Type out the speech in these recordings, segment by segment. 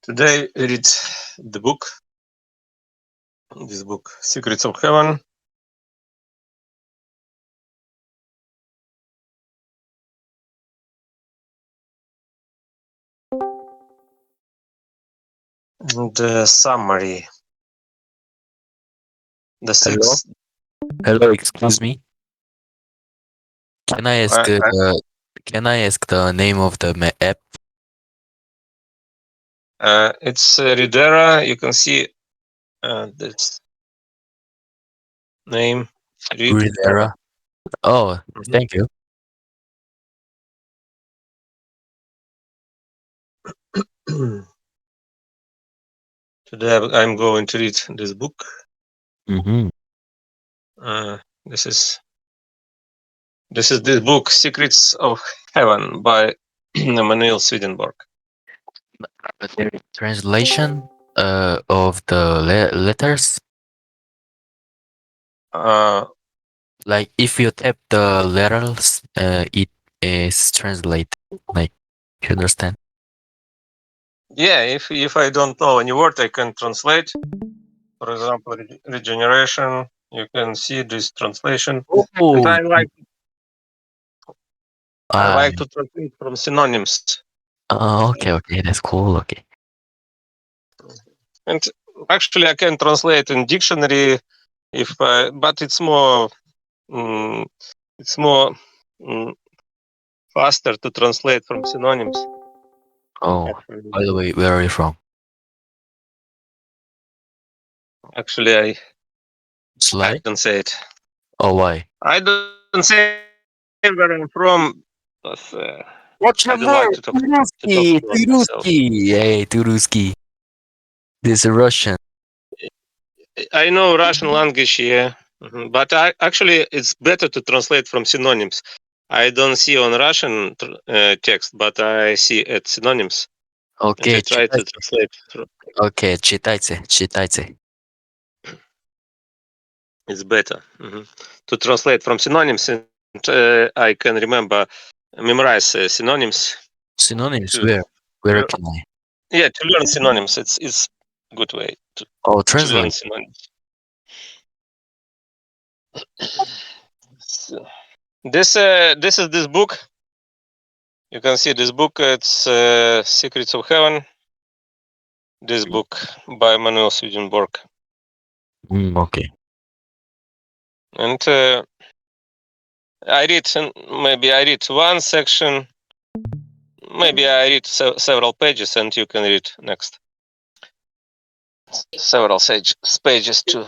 Today I read the book, this book, Secrets of Heaven. And the summary. The Hello? six. Hello, excuse me. Can I ask I, I, the name of the app? it's Ridera. You can see this name. Read Era. Rivera. Oh, thank you. Today I'm going to read this book. Mm-hmm. Uh, this is this book, Secrets of Heaven by Emmanuel Swedenborg. There is translation of the letters. Uh, Like if you tap the letters, it is translate. Like you understand? yeah, if I don't know any word, I can translate. For example, regeneration. You can see this translation, and Oh, I uh, like to translate from synonyms. okay, okay, that's cool. Okay. And actually, I can translate in dictionary but mm, it's more mm, faster to translate from synonyms. Oh, Actually, by the way, where are you from? actually, I Slay? don't say it. Oh, why? I don't say where I'm from. Because, I What's don't your like name? to talk Turuski, about myself. Turuski. Hey, Turuski. This is Russian. I know Russian language, yeah, but actually it's better to translate from synonyms. I don't see on Russian text, but I see at synonyms, and I Окей, try to читайте. translate. Окей, читайте, читайте. It's better to translate from synonyms, and I can memorize synonyms. Synonyms, To where can I? yeah, to learn synonyms, it's a good way Oh, to learn translate. synonyms. So, this is this book. You can see this book. It's Secrets of Heaven. This book by Manuel Swedenborg. Okay. And maybe I read one section, maybe I read several pages, and you can read next several pages too.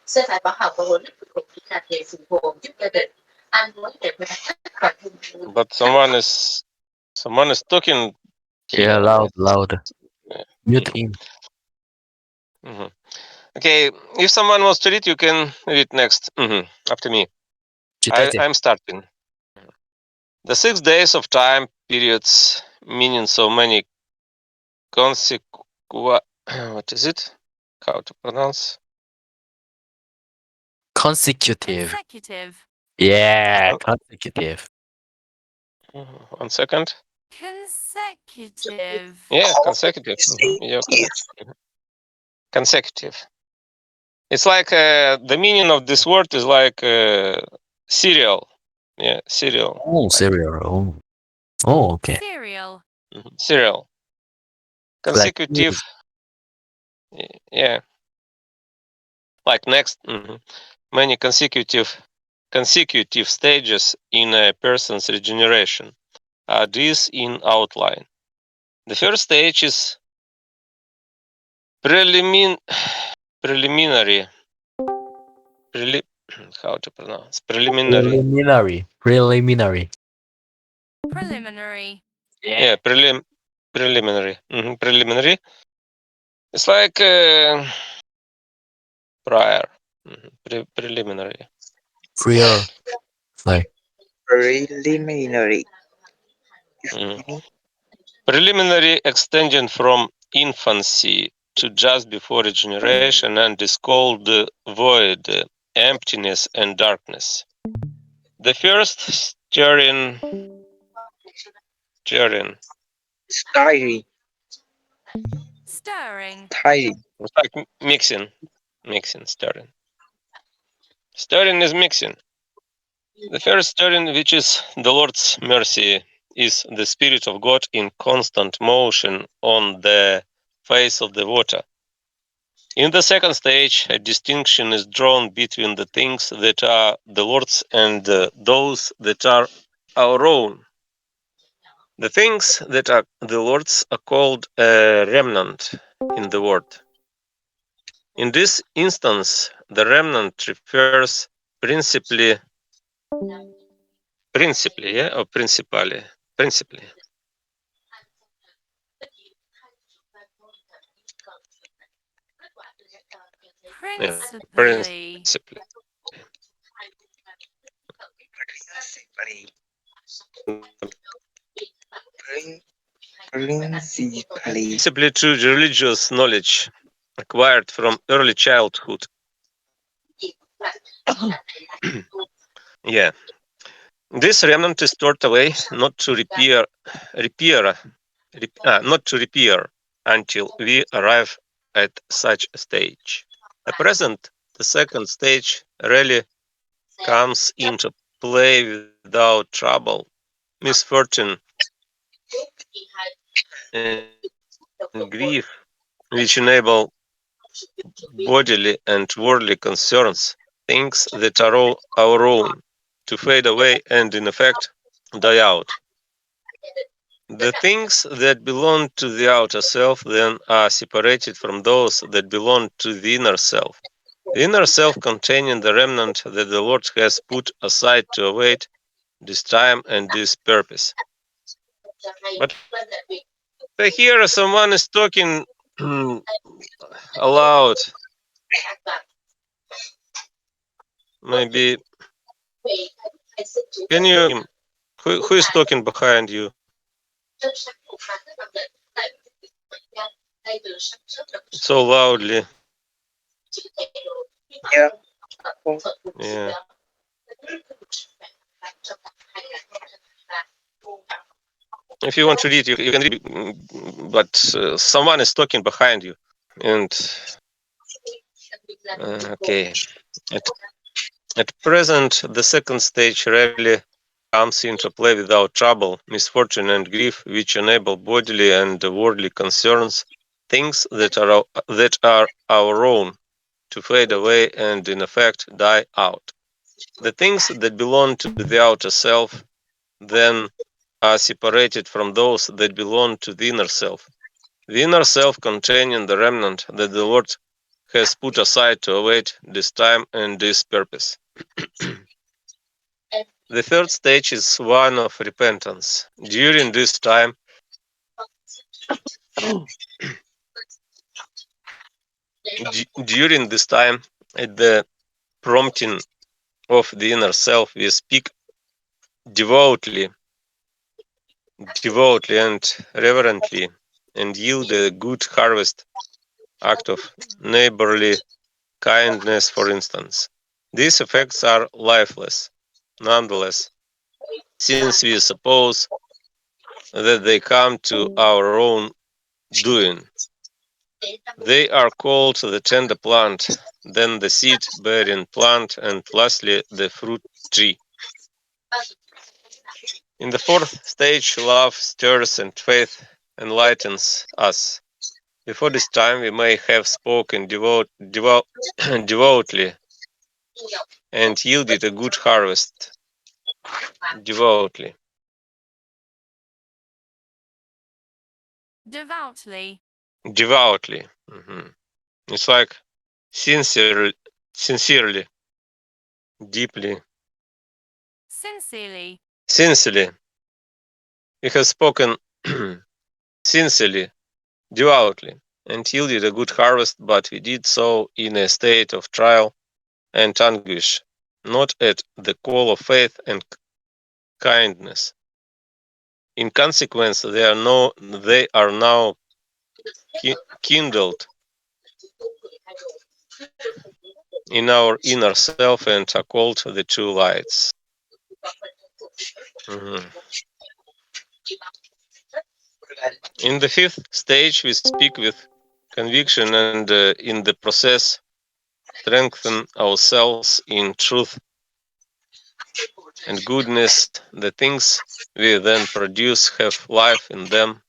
Sẽ phải bỏ học và huấn luyện phục vụ kỹ thuật để phục vụ giúp gia đình ăn uống để mà thoát khỏi vùng But someone is talking Yeah, here. loud. Mute him. Mhm. Okay, if someone wants to read, you can read next. After me. Читайте. I'm starting. The 6 days of time periods, meaning so many what is it? How to pronounce? Consecutive. Consecutive. Yeah, consecutive. 1 second. Consecutive. Yeah, consecutive. You're correct. Consecutive. It's like the meaning of this word is like serial. Yeah, serial. Oh, Like, cereal. Oh, okay. Cereal. serial. Like Consecutive. Yeah. Like next. Many consecutive stages in a person's regeneration are these in outline. The first stage is preliminary. How to pronounce preliminary? preliminary. Preliminary. Yeah, preliminary. Preliminary. It's like prior. Preliminary. Prior. Like preliminary. Mhm. Preliminary extending from infancy to just before regeneration and is called void, emptiness, and darkness. The first stirring Diary. Stirring. ไทย It's like mixing, stirring. Stirring is mixing. The first stirring, which is the Lord's mercy, is the Spirit of God in constant motion on the face of the water. In the second stage, a distinction is drawn between the things that are the Lord's and those that are our own. The things that are the Lord's are called a remnant in the word. In this instance, the remnant refers principally, yeah, or principally, yeah, Principally. principally. principally Principally to religious knowledge acquired from early childhood. Yeah. This remnant is stored away, not to repair until we arrive at such a stage. At present, the second stage really comes into play without trouble, misfortune, and grief, which enable bodily and worldly concerns, things that are all our own, to fade away and, in effect, die out. The things that belong to the outer self then are separated from those that belong to the inner self. The inner self containing the remnant that the Lord has put aside to await this time and this purpose. But I hear someone is talking aloud. Maybe can you who is talking behind you so loudly? yeah Yeah. If you want to read, you can read, but someone is talking behind you. And okay, at present, the second stage really comes into play without trouble, misfortune, and grief, which enable bodily and worldly concerns, things that are our own, to fade away and, in effect, die out. The things that belong to the outer self then are separated from those that belong to the inner self. The inner self containing the remnant that the Lord has put aside to await this time and this purpose. The third stage is one of repentance. During this time, at the prompting of the inner self, we speak devoutly and reverently, and yield a good harvest act of neighborly kindness, for instance. These effects are lifeless, nonetheless, since we suppose that they come to our own doing. They are called the tender plant, then the seed-bearing plant, and lastly the fruit tree. In the fourth stage, love stirs and faith enlightens us. Before this time, we may have spoken devoutly and yielded a good harvest devoutly. Devoutly. Devoutly. It's like sincerely, deeply, Sincerely. sincerely. We have spoken sincerely, devoutly, and yielded a good harvest, but we did so in a state of trial and anguish, not at the call of faith and kindness. In consequence, they are now kindled in our inner self and are called the two lights. Mhm. In the fifth stage, we speak with conviction and in the process strengthen ourselves in truth and goodness. The things we then produce have life in them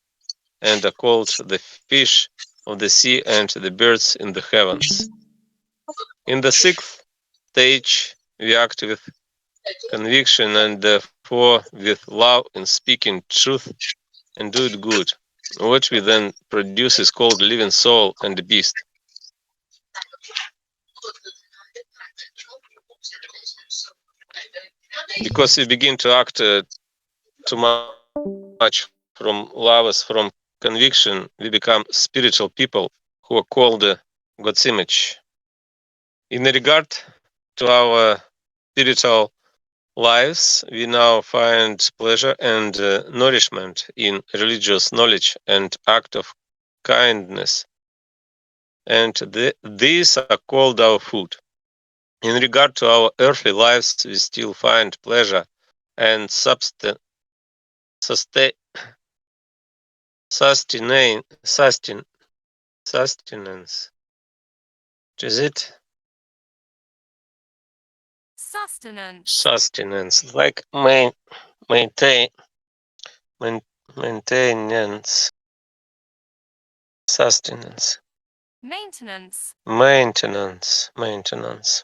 and are called the fish of the sea and the birds in the heavens. In the sixth stage, we act with conviction and therefore with love in speaking truth and do it good. What we then produce is called living soul and beast. Because we begin to act too much from love, as from conviction, we become spiritual people who are called God's image. In regard to our spiritual lives, we now find pleasure and nourishment in religious knowledge and act of kindness, and these are called our food. In regard to our earthly lives, we still find pleasure and sustenance. Is it sustenance? Like maintain, maintenance, sustenance, maintenance.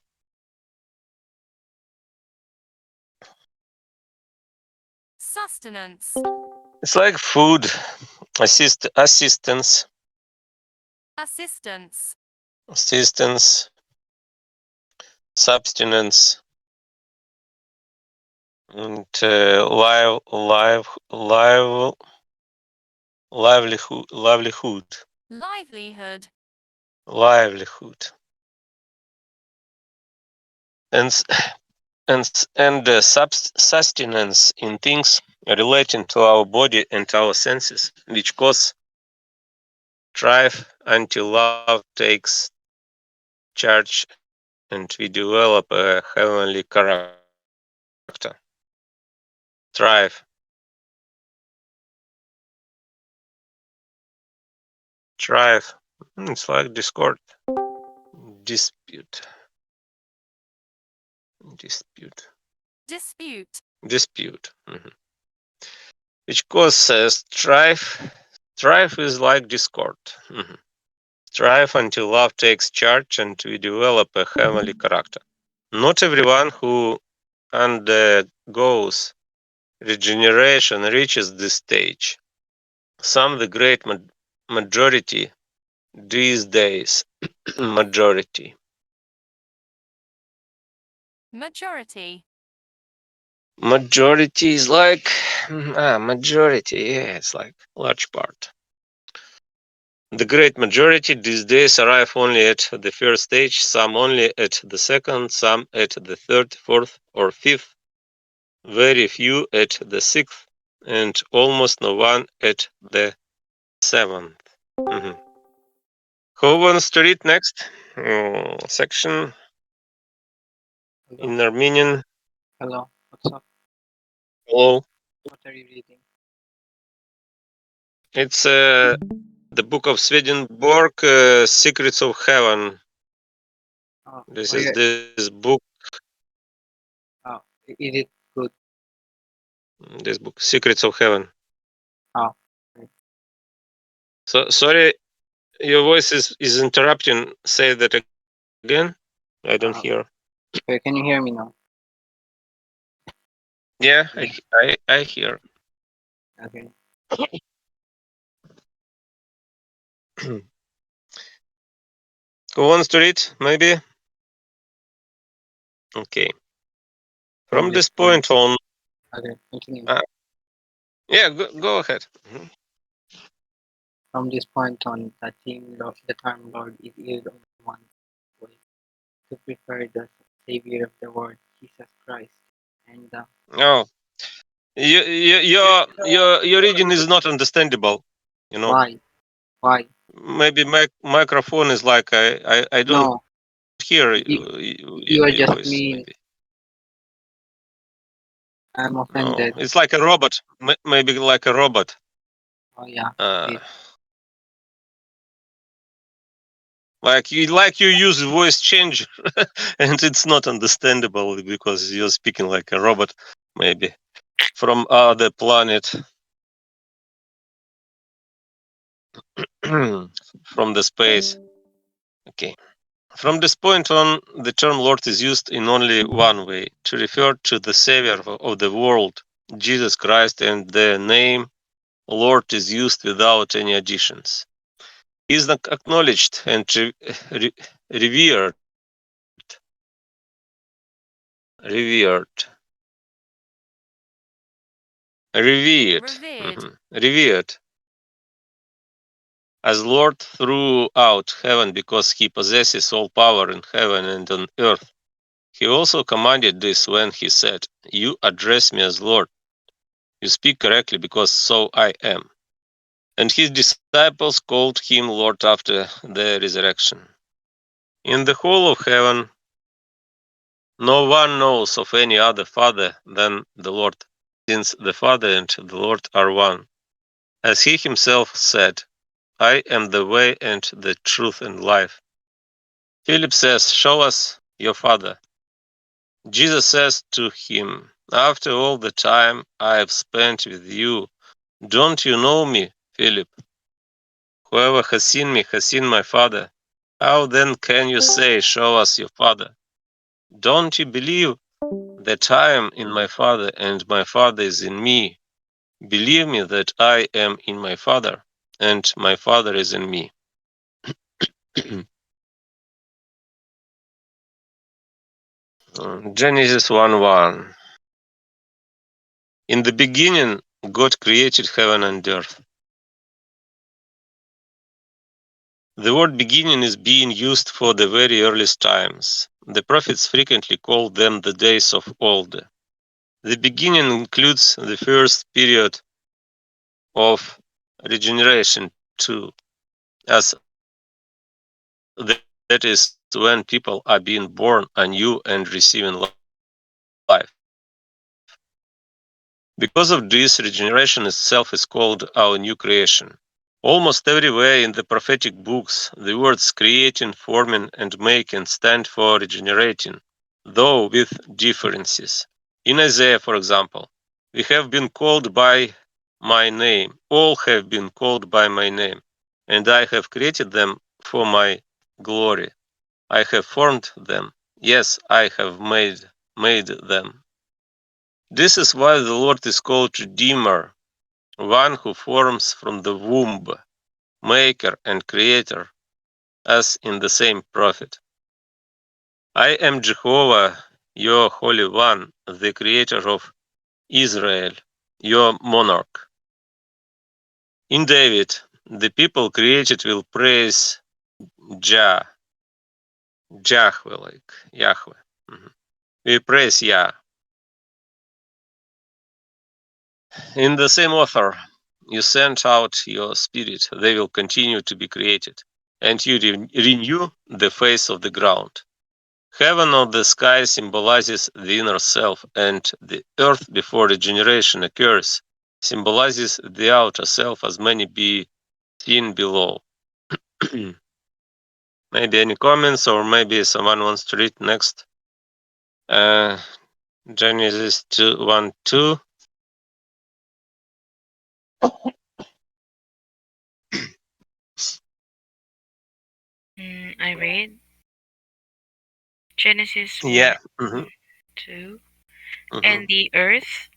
It's like food, assistance, substance, and livelihood. And sustenance in things relating to our body and our senses, which cause strife until love takes charge and we develop a heavenly character. Strife. Strife. It's like discord. Dispute. Which causes strife. Strife is like discord. Strive until love takes charge and we develop a heavenly character. Not everyone who undergoes regeneration reaches this stage. Some, the great majority these days, majority is like majority, yeah, it's like large part. The great majority these days arrive only at the first stage, some only at the second, some at the third, fourth, or fifth, very few at the sixth, and almost no one at the seventh. Who wants to read next section in Armenian? Hello, what's up? Hello. What are you reading? It's the book of Swedenborg, Secrets of Heaven. Oh, This where- is this book. oh, is it good? This book, Secrets of Heaven. Oh. So sorry, your voice is interrupting. Say that again. I don't hear. Okay, can you hear me now? Yeah, I hear. Okay. Who wants to read? Maybe. Okay. From this point on. Okay, continue. Yeah, go ahead. From this point on, the theme of the term Lord is only one way to prefer the Savior of the world, Jesus Christ, and the Oh, your reading is not understandable. You know. Why? Maybe microphone is like I don't No, hear you are your just voice. mean. Maybe. I'm No, offended. it's like a robot. Maybe like a robot. Oh yeah, Uh, it like you use voice changer, and it's not understandable because you're speaking like a robot, maybe from other planet, from the space. Okay. From this point on, the term Lord is used in only one way to refer to the Savior of the world, Jesus Christ, and the name Lord is used without any additions. He is acknowledged and revered, revered, Revered. revered as Lord throughout heaven because he possesses all power in heaven and on earth. He also commanded this when he said, "You address me as Lord. You speak correctly because so I am." And his disciples called him Lord after the resurrection. In the whole of heaven, no one knows of any other Father than the Lord, since the Father and the Lord are one. As he himself said, "I am the way and the truth and life." Philip says, "Show us your Father." Jesus says to him, "After all the time I have spent with you, don't you know me, Philip? Whoever has seen me has seen my Father. How then can you say, 'Show us your Father'? Don't you believe that I am in my Father and my Father is in me? Believe me that I am in my Father and my Father is in me." Genesis 1:1. In the beginning, God created heaven and earth. The word beginning is being used for the very earliest times. The prophets frequently called them the days of old. The beginning includes the first period of regeneration too, as that is when people are being born anew and receiving life. Because of this, regeneration itself is called our new creation. Almost everywhere in the prophetic books, the words creating, forming, and making stand for regenerating, though with differences. In Isaiah, for example, we have been called by my name. All have been called by my name, and I have created them for my glory. I have formed them. Yes, I have made them. This is why the Lord is called Redeemer, one who forms from the womb, maker and creator, as in the same prophet. I am Jehovah, your Holy One, the creator of Israel, your monarch. In David, the people created will praise Jah, Jahwe, like Yahweh. We praise Yah. In the same author, you sent out your spirit, they will continue to be created, and you renew the face of the ground. Heaven or the sky symbolizes the inner self, and the earth before regeneration occurs symbolizes the outer self as many be seen below. Maybe any comments, or maybe someone wants to read next. Uh, Genesis 2:1-2. I read Genesis 1 Yeah. Mhm. 2. And Mhm. the earth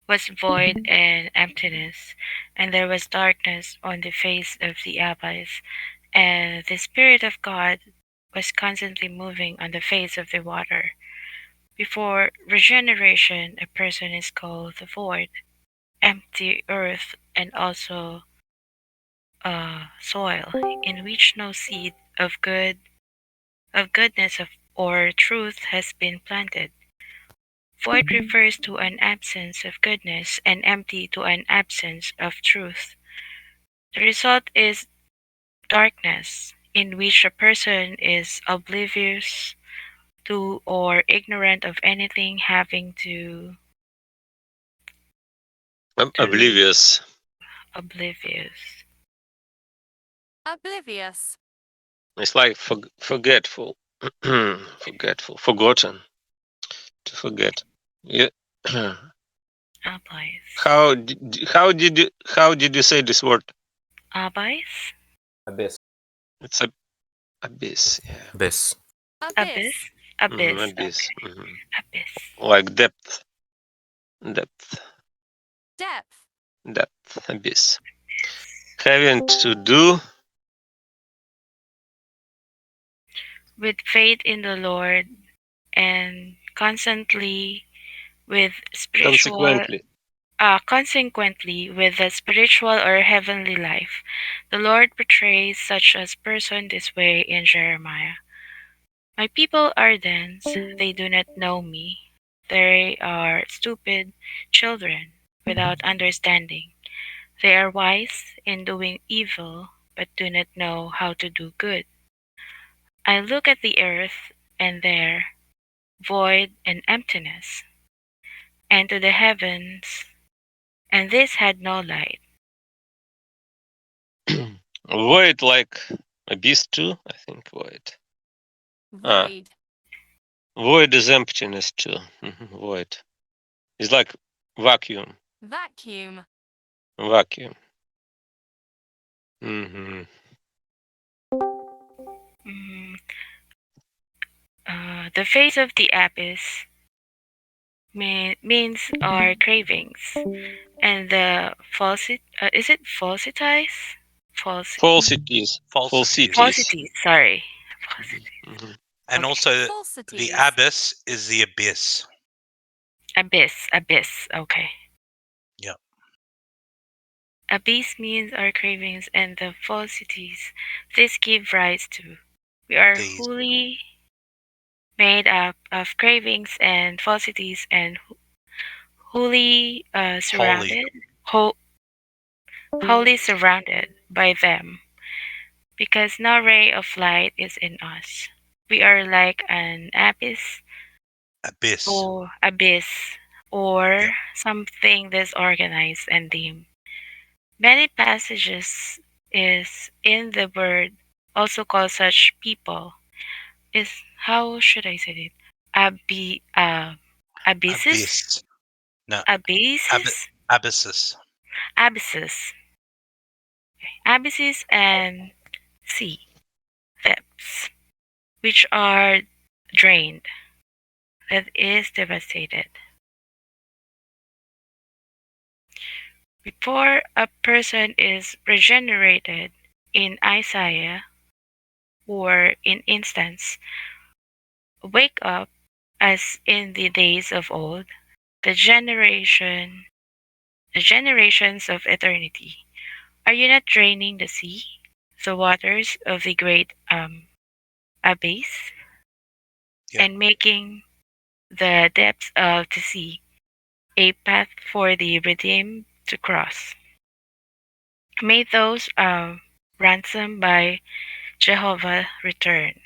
was void and emptiness, and there was darkness on the face of the abyss, and the Spirit of God was constantly moving on the face of the water. Before regeneration, a person is called the void, empty earth, and also soil, in which no seed of goodness of, or truth has been planted. Void refers to an absence of goodness, and empty to an absence of truth. The result is darkness, in which a person is oblivious to or ignorant of anything having to Oblivious. Oblivious. Oblivious. It's like forgetful. Forgetful. Forgotten. To forget. Yeah. Abyss. How did you say this word? Abyss? Abyss. It's a abyss. Yeah. Abyss. Abyss? Abyss. Abyss. Okay. Mhm. Abyss. Like depth. Depth. Depth. Depth. Abyss. Having to do With faith in the Lord and constantly with spiritual consequently with the spiritual or heavenly life. The Lord portrays such a person this way in Jeremiah. My people are dense, they do not know me. They are stupid children without understanding. They are wise in doing evil, but do not know how to do good. I look at the earth, and there, void and emptiness, and to the heavens, and this had no light. void, like abyss too. I think void. Void. Void is emptiness too. Void. It's like vacuum. Vacuum. Vacuum. Hmm. Mm, the face of the abyss means our cravings, and the is it falsities? Falsities. Falsities. Falsities. Sorry. Mhm. And Okay. also, the Falsities. abyss is the abyss. Abyss. Okay. Yep. Abyss means our cravings and the falsities this give rise to. We are These. wholly made up of cravings and falsities and wholly surrounded, wholly surrounded by them, because no ray of light is in us. We are like an abyss Abyss. or Yep. something disorganized and dim. Many passages is in the word also call such people is how should I say it? Abysses? Abyss. No. Abysses? Abysses. Abysses. Abysses and sea depths, which are drained, that is devastated. Before a person is regenerated in Isaiah or in instance, wake up as in the days of old, the generations of eternity. Are you not draining the sea, the waters of the great abyss, Yeah. and making the depths of the sea a path for the redeemed to cross? May those ransomed by Jehovah return.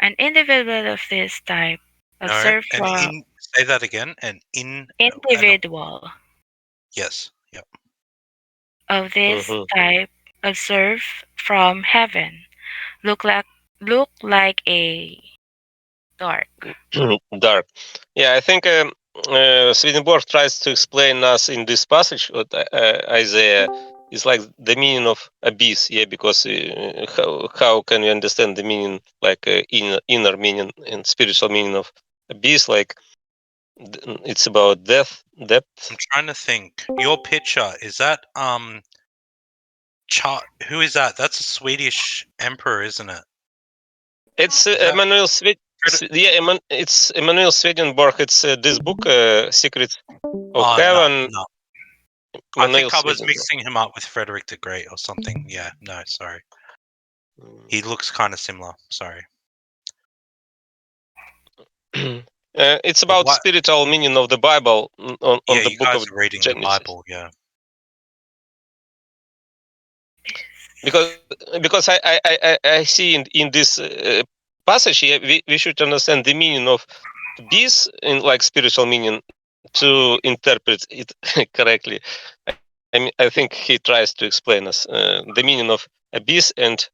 An individual of this type No. observed And from say that again. individual Yes. Yep. of this Mhm. type observe from heaven look like a dark. Dark. Yeah, I think Swedenborg tries to explain us in this passage what Isaiah is like the meaning of abyss. Yeah, because how can we understand the meaning like inner meaning and spiritual meaning of abyss? Like it's about depth. I'm trying to think. Your picture, is that who is that? That's a Swedish emperor, isn't it? It's Is that Emanuel it's Emanuel Swedenborg. It's this book, Secrets of Heaven. No. I Emanuel think I was Swedenborg. mixing him up with Frederick the Great or something. Yeah, no, sorry. He looks kind of similar. Sorry. It's about spiritual meaning of the Bible on the you book guys of are reading Genesis. the Bible, yeah. Because I see in this passage here we should understand the meaning of peace in like spiritual meaning to interpret it correctly. I mean, I think he tries to explain us the meaning of abyss and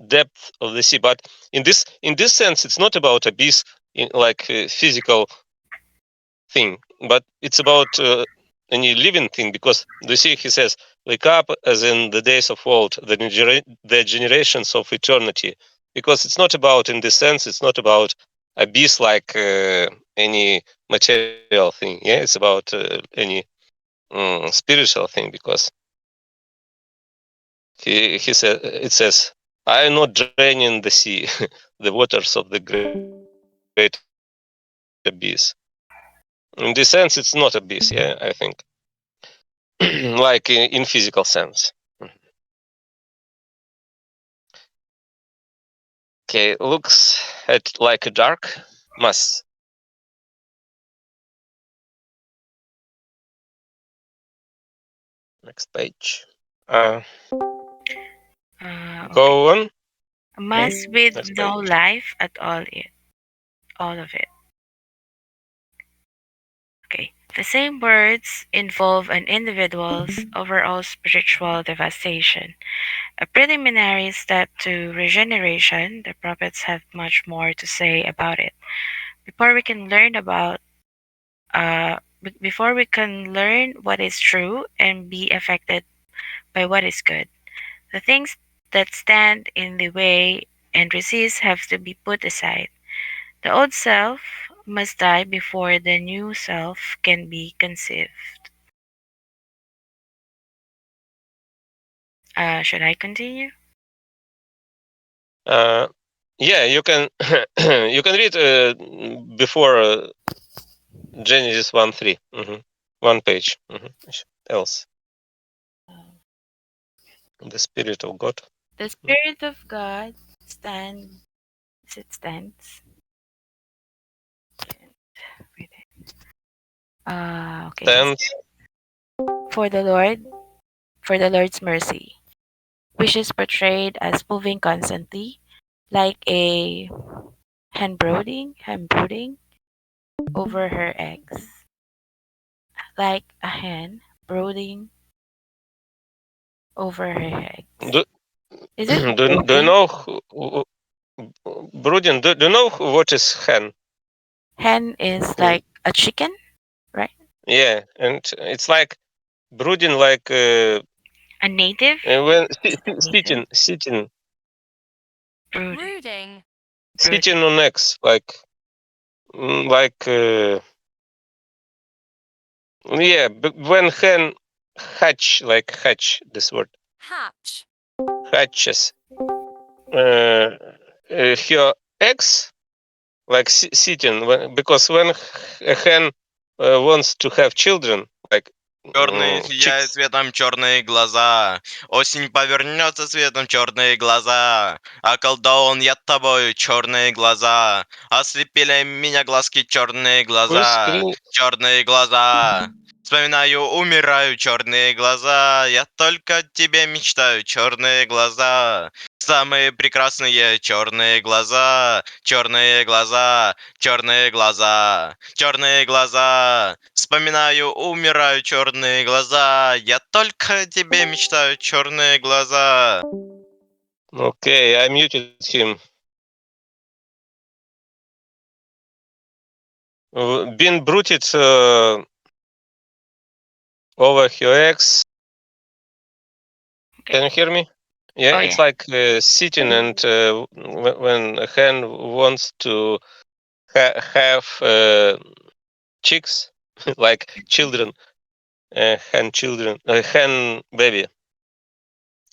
depth of the sea. But in this sense, it's not about abyss in like a physical thing, but it's about any living thing. Because the sea, he says, wake up as in the days of old, the generations of eternity. Because it's not about, in this sense, it's not about abyss like any material thing. Yeah, it's about any spiritual thing. Because he said, it says, I am not draining the sea, the waters of the great abyss. In this sense, it's not abyss. Yeah, I think. Like in physical sense. Okay, looks at like a dark mass. Next page. Okay. Go on. A mass with Next no page. life at all of it. Okay. The same words involve an individual's overall spiritual devastation. A preliminary step to regeneration, the prophets have much more to say about it. Before we can learn about before we can learn what is true and be affected by what is good. The things that stand in the way and resist have to be put aside. The old self must die before the new self can be conceived. Should I continue? Uh, yeah, you can you can read before Genesis 1:3. One page. Else. The Spirit of God. The Spirit of God stands. It stands. Read it. Okay. Stand. For the Lord, for the Lord's mercy, which is portrayed as moving constantly, like a hen brooding over her eggs, like a hen brooding over her eggs. Do, Is it do you brooding? know brooding? Do you know what is hen? Hen is In, like a chicken, right? yeah, and it's like brooding, like A native? when Is that native? sitting Brooding. Brooding. Brooding. on eggs, like like yeah. When hen hatch, this word Hatch. hatches her eggs, like sitting because when a hen wants to have children, like Черные сияют chicks. светом черные глаза. Осень повернется светом черные глаза. Околдован я тобою черные глаза. Ослепили меня глазки черные глаза. Can Черные глаза. Вспоминаю, умираю черные глаза. Я только о тебе мечтаю черные глаза. Самые прекрасные черные глаза. Черные глаза. Черные глаза. Черные глаза. Вспоминаю, умираю черные глаза. Я только о тебе мечтаю черные глаза. Okay, I muted him. Been brooded over her eggs. Can you Okay. hear me? Yeah, Oh it's yeah. like sitting, and when a hen wants to have chicks, like children, hen baby.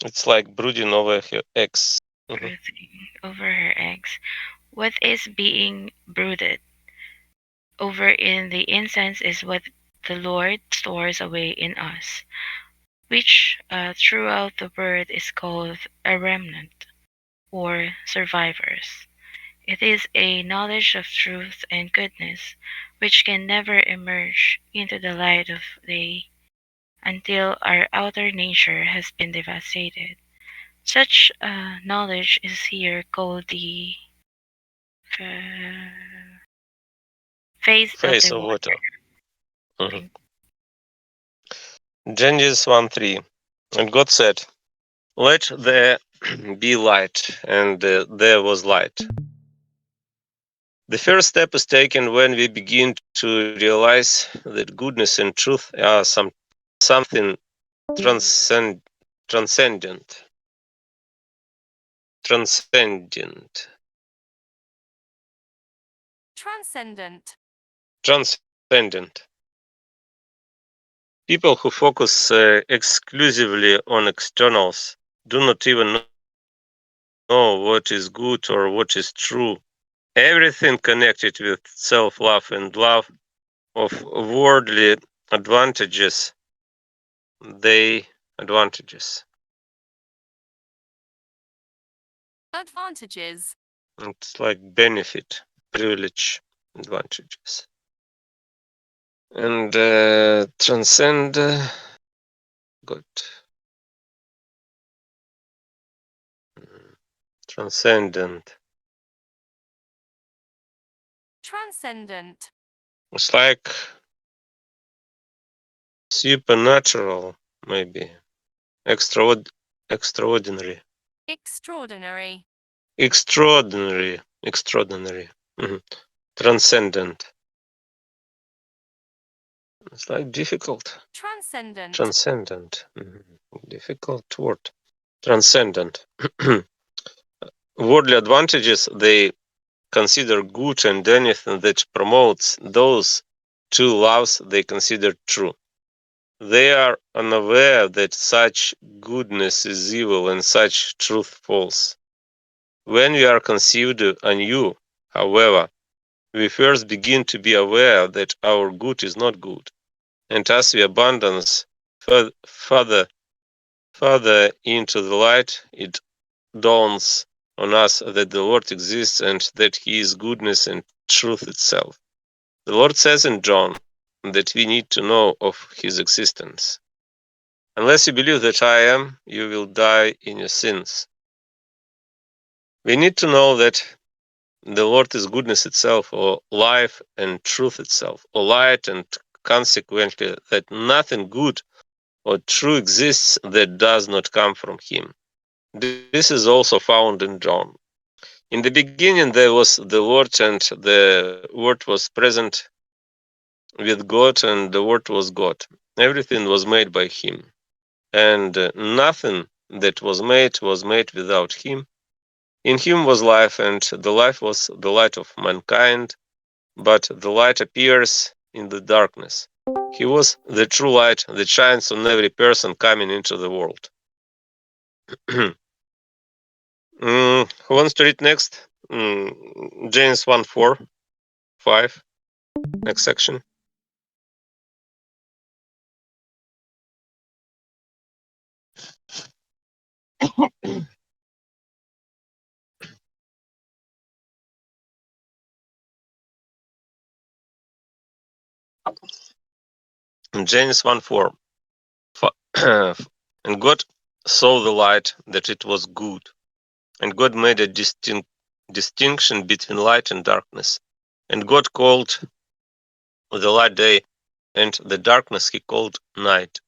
It's like brooding over her eggs. Brooding over her eggs. What is being brooded over in the incense is what the Lord stores away in us, which throughout the word is called a remnant or survivors. It is a knowledge of truth and goodness which can never emerge into the light of day until our outer nature has been devastated. Such knowledge is here called the uh, face of Face the of water. water. Mhm. Genesis 1:3. And God said, "Let there be light," and there was light. The first step is taken when we begin to realize that goodness and truth are something transcendent. Transcendent. Transcendent. Transcendent. People who focus exclusively on externals do not even know what is good or what is true. Everything connected with self-love and love of worldly advantages, advantages. Advantages. It's like benefit, privilege, advantages. And transcend good. Transcendent. Transcendent. It's like supernatural, maybe. Extraordinary. Extraordinary. Extraordinary. Mhm. Transcendent. It's like difficult. Transcendent. Transcendent. Difficult word. Transcendent. Worldly advantages, they consider good, and anything that promotes those two loves they consider true. They are unaware that such goodness is evil and such truth false. When we are conceived anew, however, we first begin to be aware that our good is not good. And as we abundance further into the light, it dawns on us that the Lord exists and that He is goodness and truth itself. The Lord says in John that we need to know of His existence. Unless you believe that I am, you will die in your sins. We need to know that the Lord is goodness itself, or life and truth itself, or light, and consequently that nothing good or true exists that does not come from Him. This is also found in John. In the beginning there was the Word, and the Word was present with God, and the Word was God. Everything was made by Him, and nothing that was made without Him. In Him was life, and the life was the light of mankind, but the light appears in the darkness. He was the true light that shines on every person coming into the world. Who wants to read next? James 1:4-5. Next section. James 1:4. And God saw the light that it was good, and God made a distinction between light and darkness. And God called the light day, and the darkness He called night.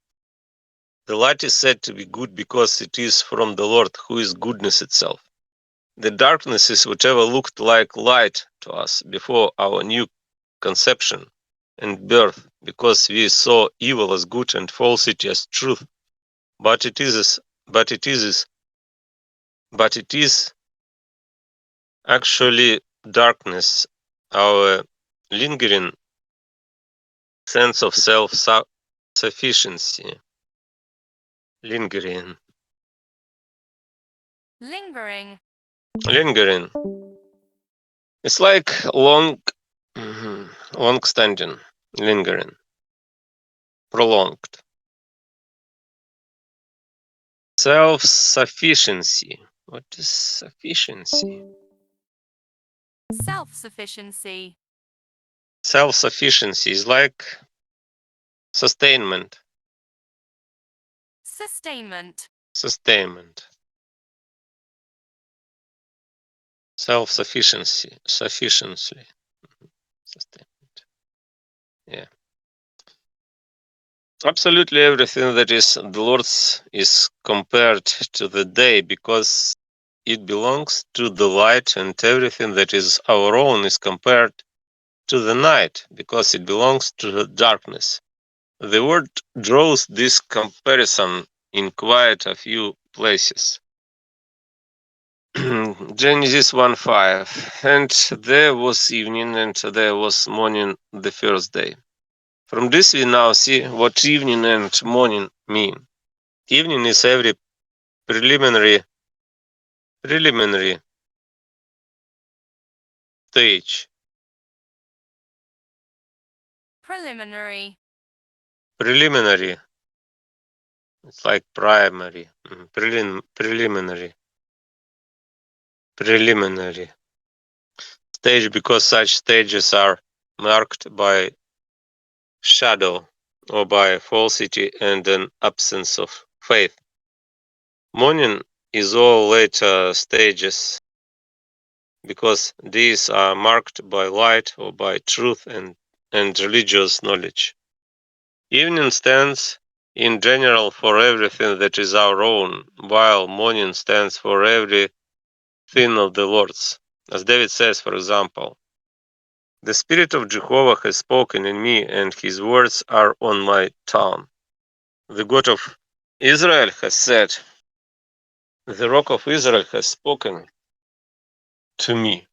The light is said to be good because it is from the Lord, who is goodness itself. The darkness is whatever looked like light to us before our new conception and birth, because we saw evil as good and falsity as truth. But it is actually darkness, our lingering sense of self-sufficiency. Lingering. It's like long standing, lingering, prolonged. Self-sufficiency. What is sufficiency? Self-sufficiency. Self-sufficiency is like sustainment. Sustainment. Self-sufficiency. Sustainment. Yeah. Absolutely everything that is the Lord's is compared to the day because it belongs to the light, and everything that is our own is compared to the night because it belongs to the darkness. The word draws this comparison in quite a few places. Genesis 1:5, and there was evening and there was morning the first day. From this we now see what evening and morning mean. Evening is every preliminary stage. Preliminary. Preliminary. It's like primary. Preliminary. Preliminary stage because such stages are marked by shadow or by falsity and an absence of faith. Morning is all later stages because these are marked by light or by truth and religious knowledge. Evening stands in general for everything that is our own, while morning stands for everything of the Lord's. As David says, for example, the Spirit of Jehovah has spoken in me, and his words are on my tongue. The God of Israel has said, the Rock of Israel has spoken to me.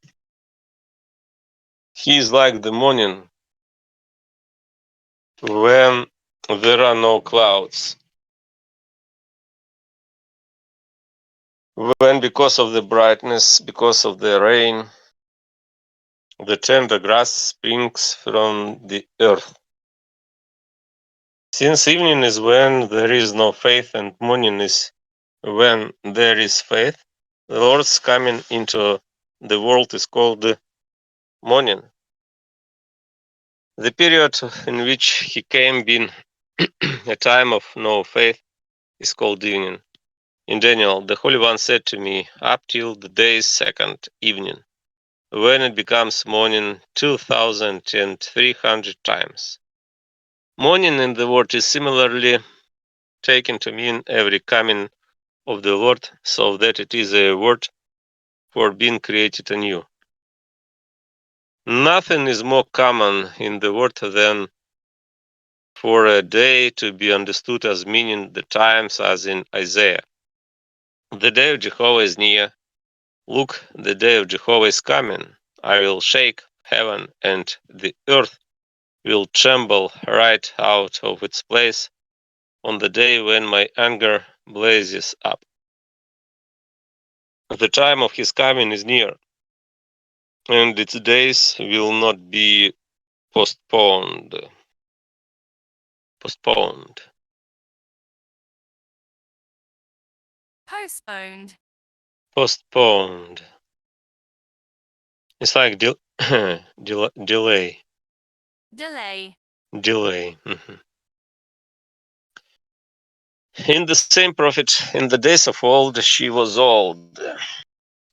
He is like the morning when there are no clouds, when because of the brightness, because of the rain, the tender grass springs from the earth. Since evening is when there is no faith and morning is when there is faith, the Lord's coming into the world is called the morning. The period in which he came, being a time of no faith, is called evening. In Daniel, the Holy One said to me, up till the day's second evening, when it becomes morning 2,300 times. Morning in the word is similarly taken to mean every coming of the Lord, so that it is a word for being created anew. Nothing is more common in the word than for a day to be understood as meaning the times, as in Isaiah. The day of Jehovah is near. Look, the day of Jehovah is coming. I will shake heaven, and the earth will tremble right out of its place on the day when my anger blazes up. The time of his coming is near, and its days will not be postponed. Postponed. Postponed. Postponed. It's like delay. Delay. Delay. In the same prophet, in the days of old, she was old.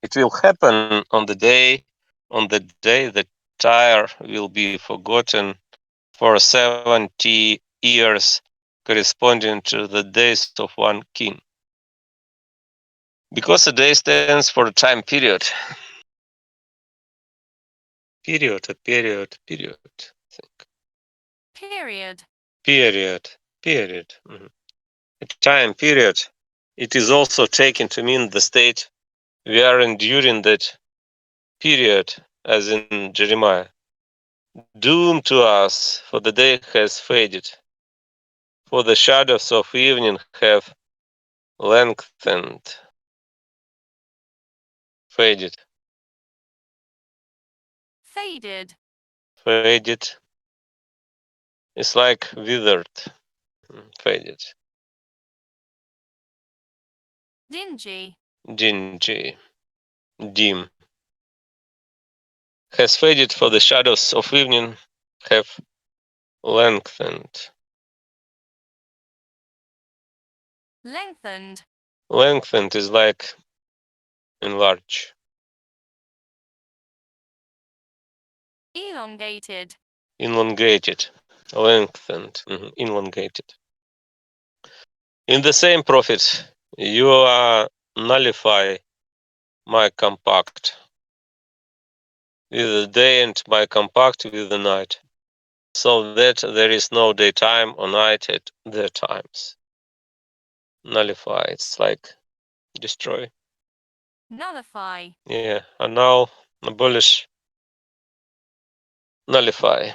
It will happen on the day that Tyre will be forgotten for 70 years, corresponding to the days of one king. Because a day stands for a time period. Period. Period. Period. A time period. It is also taken to mean the state we are enduring that period, as in Jeremiah. Doom to us, for the day has faded, for the shadows of evening have lengthened. Faded. Faded. Faded. It's like withered. Faded. Dingy. Dingy. Dim. Has faded, for the shadows of evening have lengthened. Lengthened. Lengthened is like enlarge. Elongated. Elongated. Lengthened. Elongated. In the same prophet, you nullify my compact with the day and my compact with the night, so that there is no daytime or night at their times. Nullify, it's like destroy. Nullify. Yeah, annul, abolish, nullify.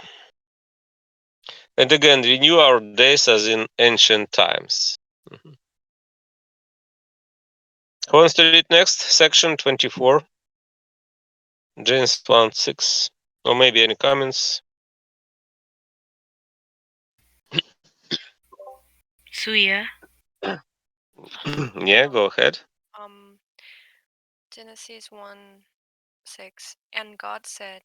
And again, renew our days as in ancient times. Mhm. Who wants to read next? Section 24, James 1:6. Or maybe any comments? Suya. Yeah, go ahead. Um, Genesis 1:6. And God said,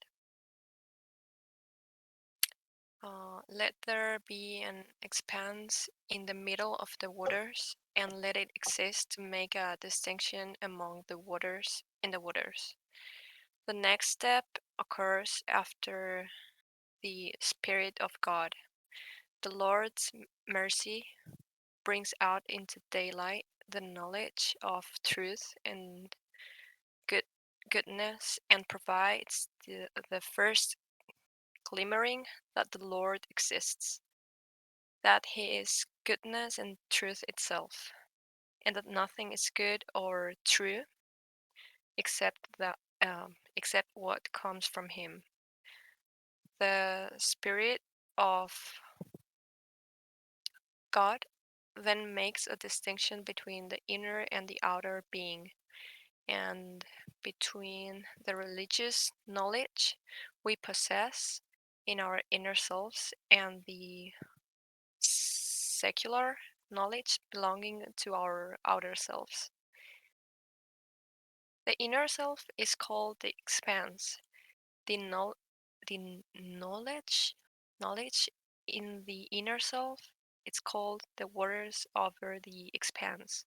let there be an expanse in the middle of the waters, and let it exist to make a distinction among the waters in the waters. The next step occurs after the Spirit of God. The Lord's mercy brings out into daylight the knowledge of truth and goodness, and provides the first glimmering that the Lord exists, that He is goodness and truth itself, and that nothing is good or true except what comes from Him. The Spirit of God then makes a distinction between the inner and the outer being, and between the religious knowledge we possess in our inner selves and the secular knowledge belonging to our outer selves. The inner self is called the expanse. The, the knowledge in the inner self, it's called the waters over the expanse.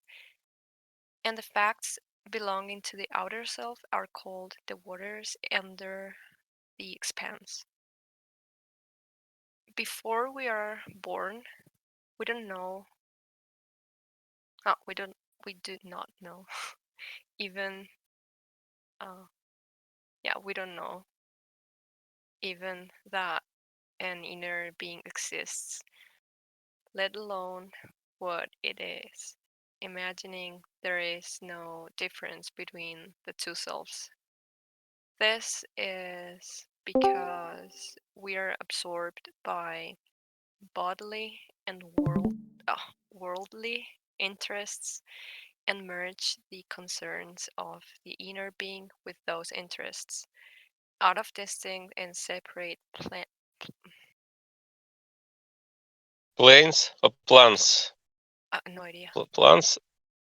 And the facts belonging to the outer self are called the waters under the expanse. Before we are born, we don't know. We do not know. Even, we don't know even that an inner being exists, let alone what it is. Imagining there is no difference between the two selves. This is because we are absorbed by bodily and worldly interests and merge the concerns of the inner being with those interests out of distinct and separate Planes or plans? no idea. Plans?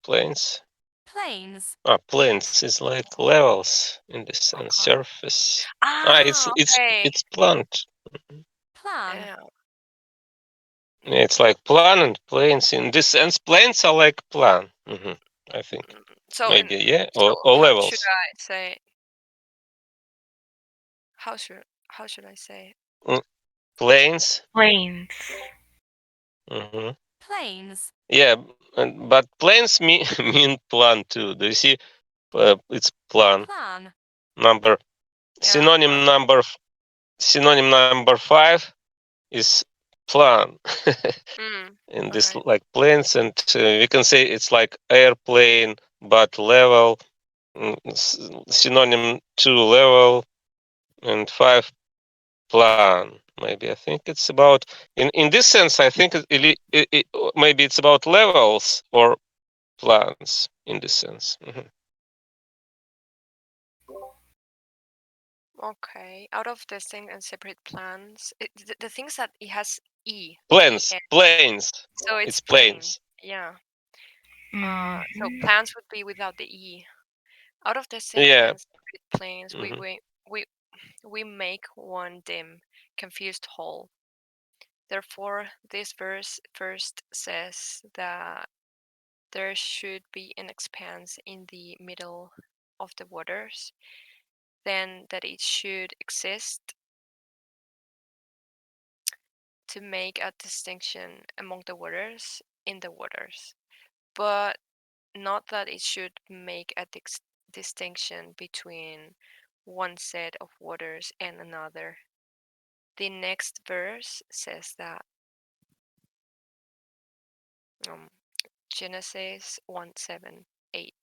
Planes? Planes. Planes is like levels in the sense, surface. Okay. It's plant. Plan. Yeah. Yeah, it's like plan and planes. In this sense, planes are like plan. I think So maybe so or how should levels. I say? How should I say? Planes. Planes. Planes. Yeah, but planes mean plan too. Do you see? It's plan Plan. number. Yeah. Synonym number 5 is plan. In this Okay. like planes, and we can say it's like airplane, but level. Synonym 2 level, and 5 plan. Maybe I think it's about in this sense. I think maybe it's about levels or plans in this sense. Okay. Out of distinct and separate plans, the things that it has at the Planes, end. planes. So it's It's plane. planes. Yeah. Mhm. So plans would be without the e. Out of distinct Yeah. and separate planes, Mhm. we make one dim, confused whole. Therefore, this verse first says that there should be an expanse in the middle of the waters, then that it should exist to make a distinction among the waters in the waters. but not that it should make a distinction between one set of waters and another. The next verse says that Genesis 1:7-8.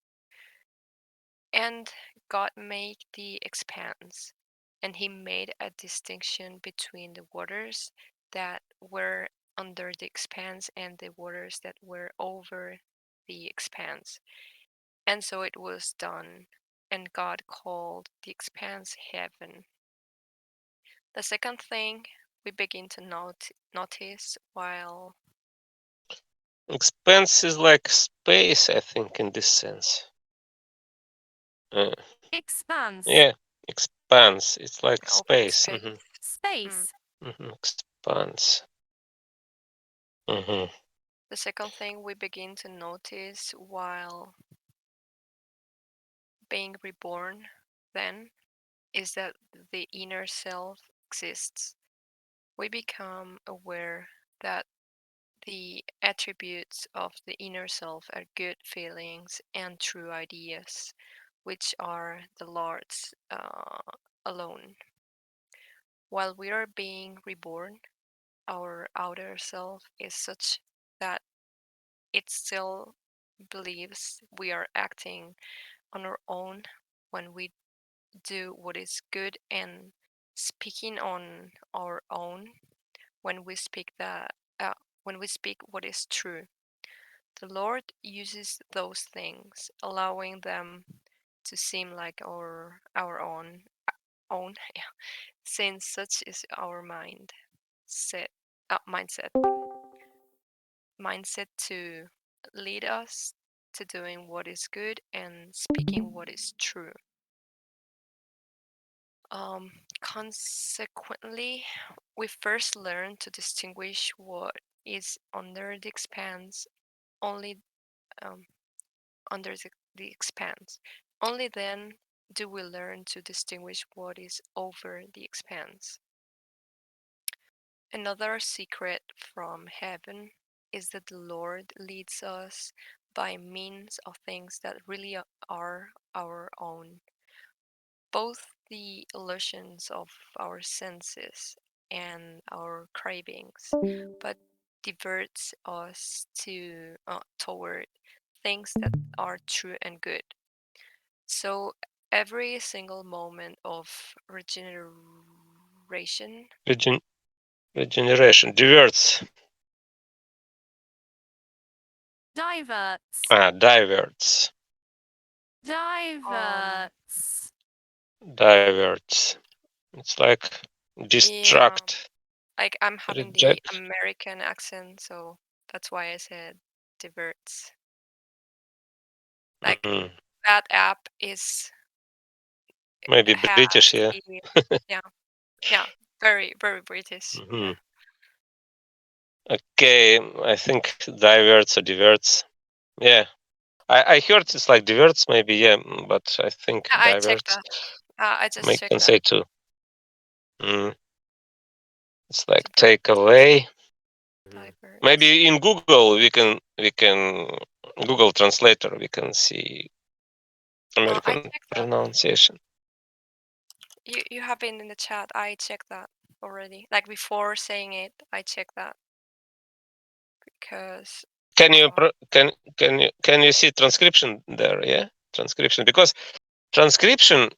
And God made the expanse, and he made a distinction between the waters that were under the expanse and the waters that were over the expanse. And so it was done, and God called the expanse heaven. The second thing we begin to notice while Expanse is like space, I think, in this sense. Expanse. Yeah, expanse. It's like open space. space. Space. Expanse. The second thing we begin to notice while being reborn then is that the inner self exists. We become aware that the attributes of the inner self are good feelings and true ideas, which are the Lord's alone. While we are being reborn, our outer self is such that it still believes we are acting on our own when we do what is good and speaking on our own when we speak what is true. The Lord uses those things, allowing them to seem like our own since such is our mindset to lead us to doing what is good and speaking what is true. Consequently, we first learn to distinguish what is under the expanse only under the expanse. Only then do we learn to distinguish what is over the expanse. Another secret from heaven is that the Lord leads us by means of things that really are our own. Both the illusions of our senses and our cravings, but diverts us toward things that are true and good. So every single moment of regeneration Regeneration. Diverts. Diverts. Diverts. Diverts. Diverts. It's like distract. like I'm having the Reject. American accent, so that's why I said diverts. Like that app is Maybe has British, yeah. yeah, very very British. Yeah. Okay, I think diverts or diverts. Yeah, I heard it's like diverts, maybe, yeah, but I think I checked diverts that. I just make checked can that. say too. It's like take away. Diverts. Maybe in Google we can Google Translator we can see American pronunciation. You have been in the chat. I checked that already. Like before saying it, I checked that because Can you see transcription there? Yeah, transcription, because transcription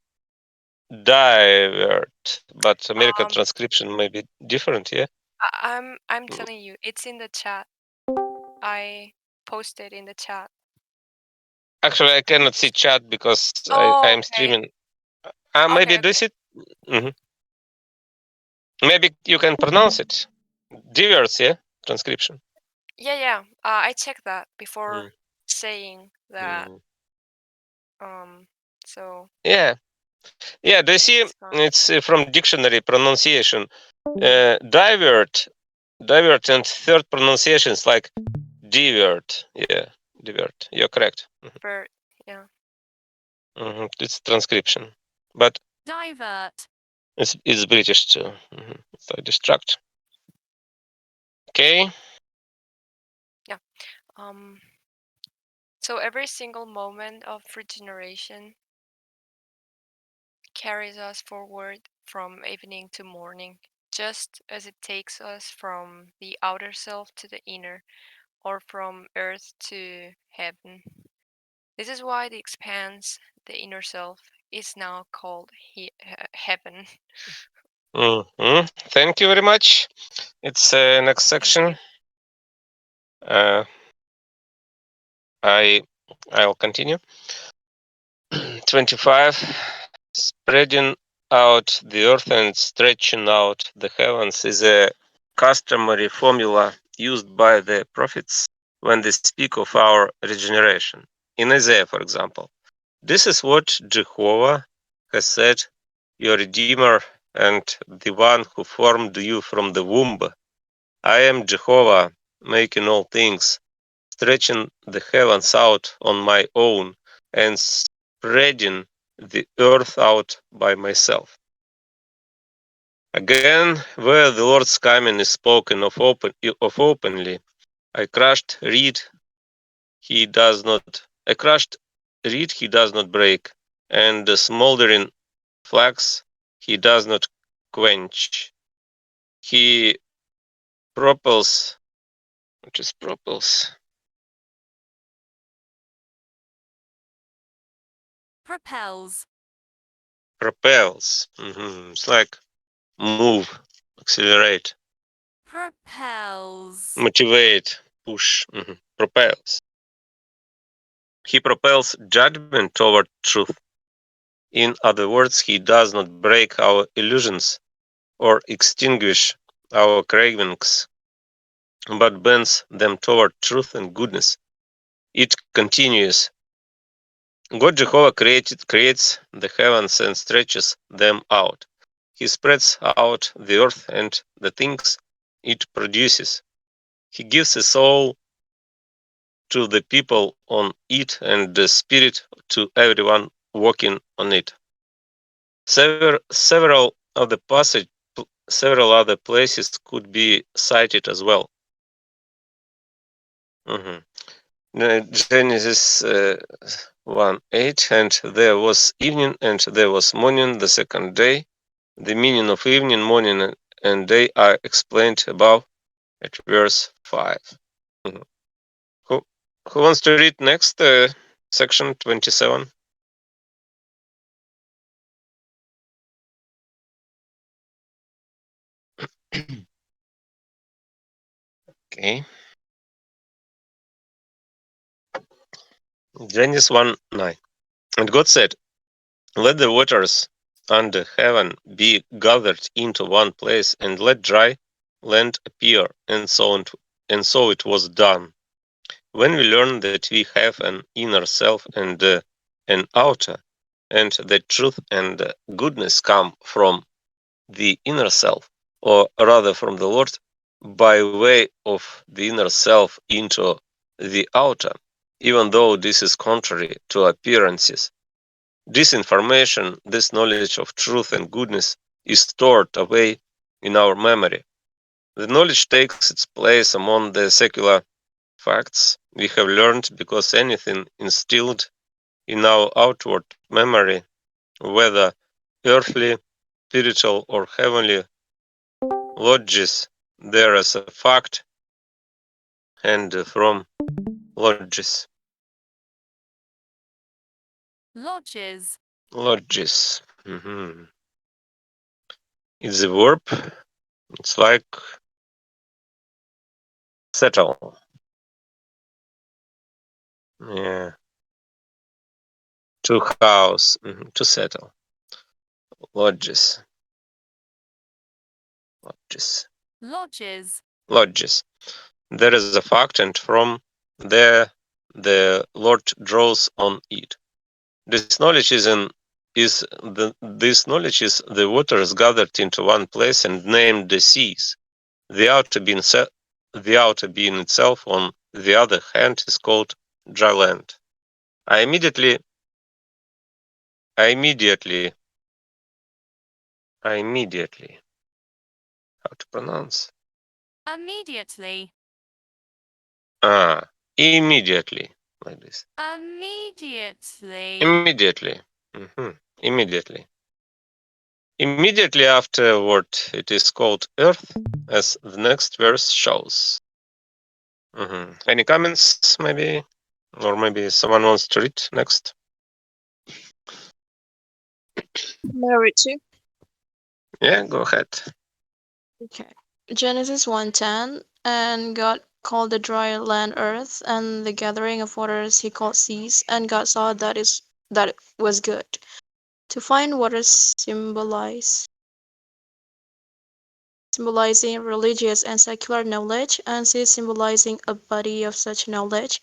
divert, but American transcription may be different. Yeah, I'm telling you, it's in the chat. I posted in the chat. actually I cannot see chat because I am streaming. Maybe this it. Maybe you can pronounce it. Diverse, yeah, transcription. Yeah. I checked that before saying that. So. Yeah. Do you see? It's from dictionary pronunciation. Divert, and third pronunciations like divert. Yeah, divert. You're correct. Divert. Yeah. It's transcription, but divert. It's British too. It's like distract. Okay. Yeah. So every single moment of regeneration carries us forward from evening to morning, just as it takes us from the outer self to the inner, or from earth to heaven. This is why the expanse, the inner self, is now called heaven. Thank you very much. It's next Thank section. you. I'll continue. 25. Spreading out the earth and stretching out the heavens is a customary formula used by the prophets when they speak of our regeneration. In Isaiah, for example, this is what Jehovah has said, your Redeemer and the one who formed you from the womb. I am Jehovah, making all things, stretching the heavens out on my own and spreading the earth out by myself. Again, where the Lord's coming is spoken of openly, I crushed reed he does not break, and the smoldering flax he does not quench. He propels, which is propels, Propels. It's like move, accelerate, Propels. motivate, push, propels. He propels judgment toward truth. In other words, he does not break our illusions or extinguish our cravings, but bends them toward truth and goodness. It continues. God Jehovah creates the heavens and stretches them out. He spreads out the earth and the things it produces. He gives a soul to the people on it and the spirit to everyone walking on it. Several other places could be cited as well. Genesis 1:8, and there was evening and there was morning the second day. The meaning of evening, morning, and day are explained above at verse 5. Who wants to read next section 27? Okay. Genesis 1:9. And God said, let the waters under heaven be gathered into one place, and let dry land appear. And so it was done. When we learn that we have an inner self and an outer, and that truth and goodness come from the inner self, or rather from the Lord, by way of the inner self into the outer, even though this is contrary to appearances. This information, this knowledge of truth and goodness, is stored away in our memory. The knowledge takes its place among the secular facts we have learned because anything instilled in our outward memory, whether earthly, spiritual, or heavenly, lodges there as a fact and from lodges. Lodges. Lodges. It's a verb. It's like settle. Yeah. To house, to settle. Lodges. Lodges. Lodges. Lodges. There is a fact, and from there the Lord draws on it. This knowledge is the waters gathered into one place and named the seas. The outer being itself, on the other hand, is called dry land. I immediately how to pronounce? Immediately. Immediately. like this. Immediately. Immediately. Immediately. Immediately afterward, it is called Earth, as the next verse shows. Any comments, maybe? Or maybe someone wants to read next? Married too. Yeah, go ahead. Okay. Genesis 1:10, and God called the dry land earth, and the gathering of waters he called seas, and God saw that it was good. To find waters symbolizing religious and secular knowledge, and seas symbolizing a body of such knowledge,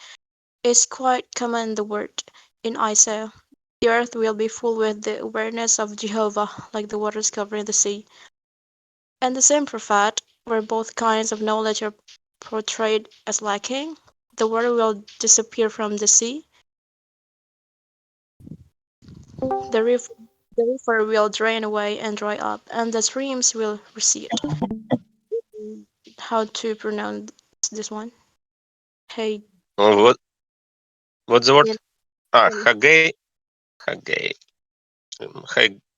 is quite common in the word. In Isaiah, the earth will be full with the awareness of Jehovah, like the waters covering the sea. And the same prophet, where both kinds of knowledge are portrayed as lacking, the water will disappear from the sea, the river, the river will drain away and dry up, and the streams will recede. How to pronounce this one? Hey, What's the word? Hey. Haggai. Haggai.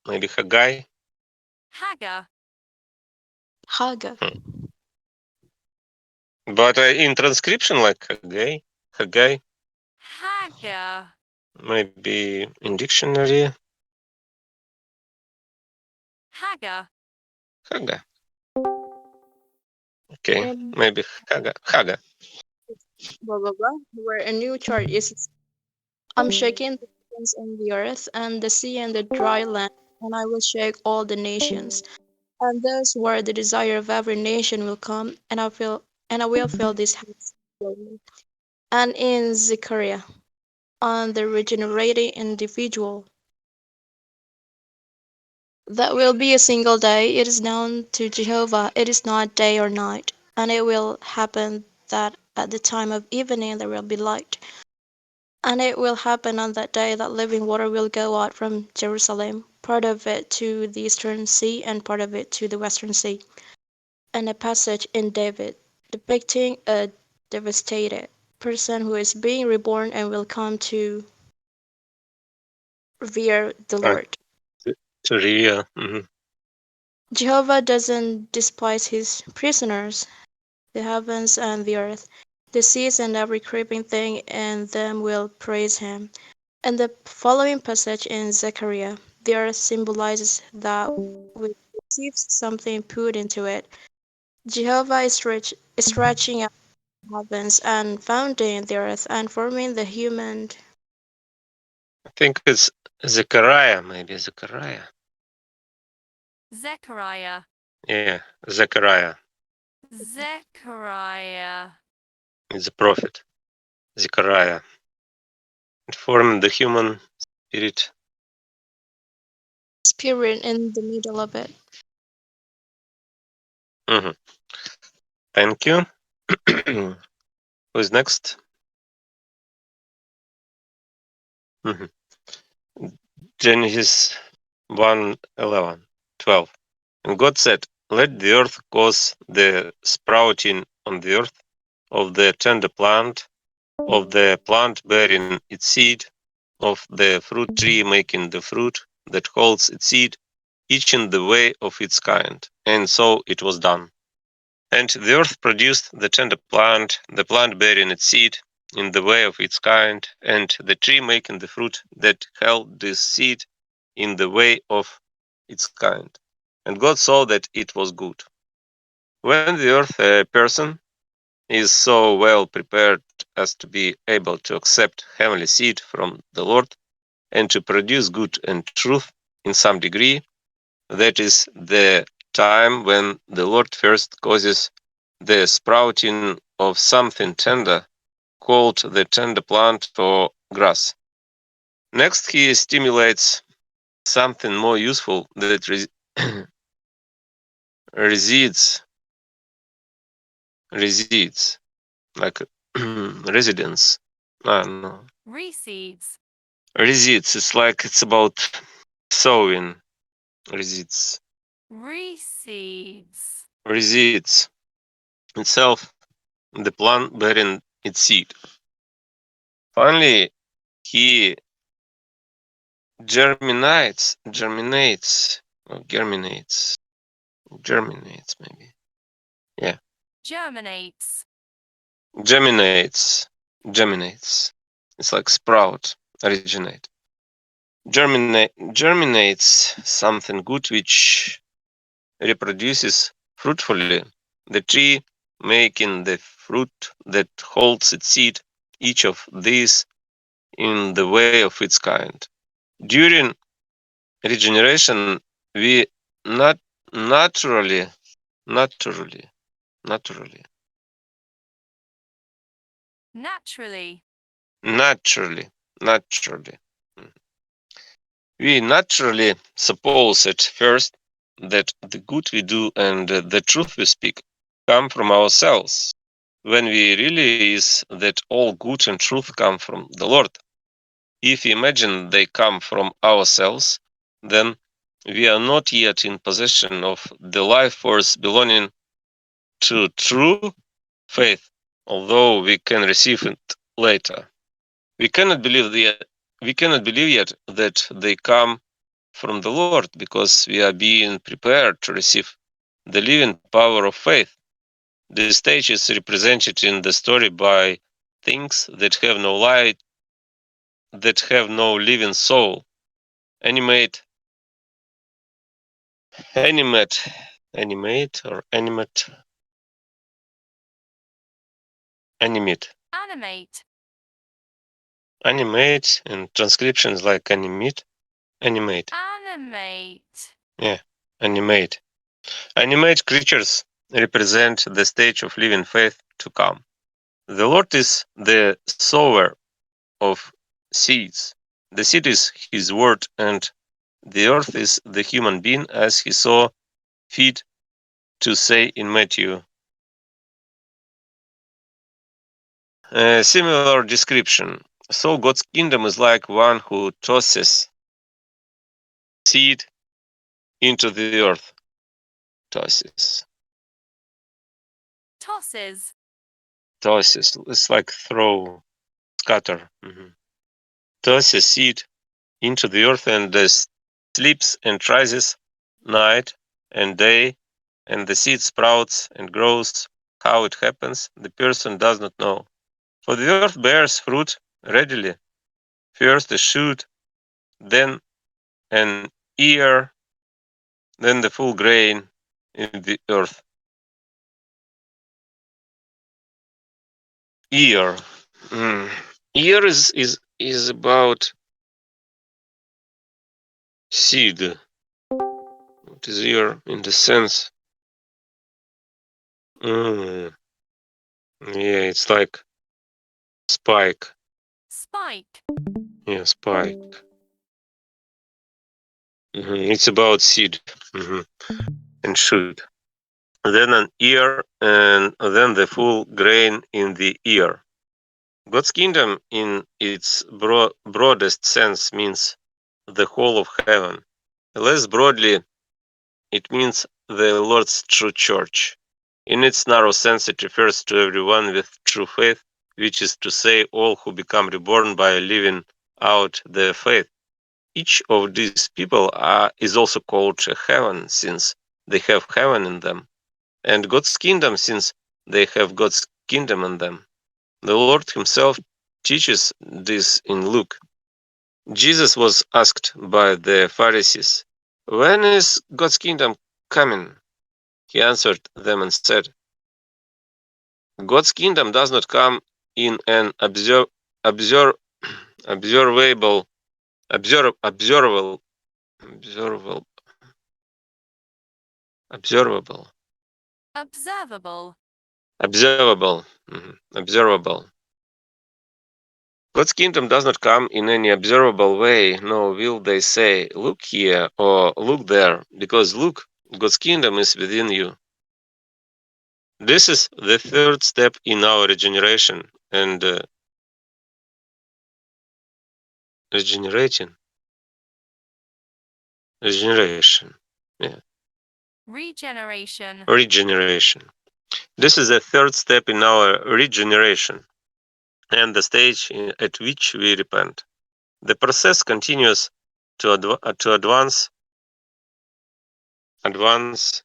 Maybe Haggai. Haga. Haga. But in transcription, like Haggai. Haggai. Haga. Maybe in dictionary. Haga. Haga. Okay, And maybe Haga. Haga. blah blah blah. Where a new chart is, I'm shaking the heavens and the earth and the sea and the dry land, and I will shake all the nations. And thus where the desire of every nation will come, and I will fill this house slowly. And in Zechariah, on the regenerating individual, that will be a single day. It is known to Jehovah. It is not day or night. And it will happen that at the time of evening there will be light. And it will happen on that day that living water will go out from Jerusalem, part of it to the eastern sea and part of it to the western sea. And a passage in David depicting a devastated person who is being reborn and will come to revere the Lord. To review. Jehovah doesn't despise his prisoners, the heavens and the earth, the seas and every creeping thing in them will praise him. And the following passage in Zechariah, the earth symbolizes that which receives something put into it. Jehovah is stretching out the heavens and founding the earth and forming the human. I think it's Zechariah, maybe Zechariah. Zechariah. Yeah, Zechariah. Zechariah. It's a prophet. Zechariah. It formed the human spirit. Spirit in the middle of it. Thank you. Who's next? Genesis 1:11, 12. And God said, let the earth cause the sprouting on the earth of the tender plant, of the plant bearing its seed, of the fruit tree making the fruit that holds its seed, each in the way of its kind. And so it was done. And the earth produced the tender plant, the plant bearing its seed in the way of its kind, and the tree making the fruit that held this seed in the way of its kind. And God saw that it was good. When the earth, a person, is so well prepared as to be able to accept heavenly seed from the Lord and to produce good and truth in some degree, that is the time when the Lord first causes the sprouting of something tender, called the tender plant or grass. Next, he stimulates something more useful that resides, like residence. No. Reseeds. Resides. It's like it's about sowing. Resides. Reseeds. Resides itself the plant bearing its seed. Finally, he germinates, maybe. Yeah, Germinates. germinates. It's like sprout, originate. Germinates something good which reproduces fruitfully. The tree making the fruit that holds its seed, each of these in the way of its kind. During regeneration, we not naturally, naturally, naturally, Naturally. naturally, naturally. We naturally suppose at first that the good we do and the truth we speak come from ourselves, when we really is that all good and truth come from the Lord. If we imagine they come from ourselves, then we are not yet in possession of the life force belonging to true faith, although we can receive it later. We cannot believe yet that they come from the Lord, because we are being prepared to receive the living power of faith. This stage is represented in the story by things that have no light, that have no living soul. Animate, animate, animate, animate. And transcriptions like animate. Animate. Yeah, animate. Animate creatures represent the stage of living faith to come. The Lord is the sower of seeds. The seed is his word, and the earth is the human being, as he saw fit to say in Matthew. A similar description. So God's kingdom is like one who tosses seed into the earth. Tosses. Tosses. Tosses. It's like throw, scatter. Tosses seed into the earth, and sleeps and rises night and day, and the seed sprouts and grows. How it happens, the person does not know. For the earth bears fruit readily, first a shoot, then an ear, then the full grain in the earth. Ear. Ear is about seed. What is ear in the sense? Yeah, it's like spike. Spike. Yeah, spike. It's about seed and shoot. Then an ear, and then the full grain in the ear. God's kingdom, in its broadest sense, means the whole of heaven. Less broadly, it means the Lord's true church. In its narrow sense, it refers to everyone with true faith, which is to say, all who become reborn by living out their faith. Each of these people is also called heaven, since they have heaven in them, and God's kingdom, since they have God's kingdom in them. The Lord himself teaches this in Luke. Jesus was asked by the Pharisees, "When is God's kingdom coming?" He answered them and said, "God's kingdom does not come in an observable, observable, observable, observable, Observable. observable, observable. God's kingdom does not come in any observable way, nor will they say, 'Look here,' or 'Look there,' because look, God's kingdom is within you. This is the third step in our regeneration and regeneration. Yeah. Regeneration. Regeneration. This is the third step in our regeneration. and the stage at which we repent. The process continues to advance, Advance.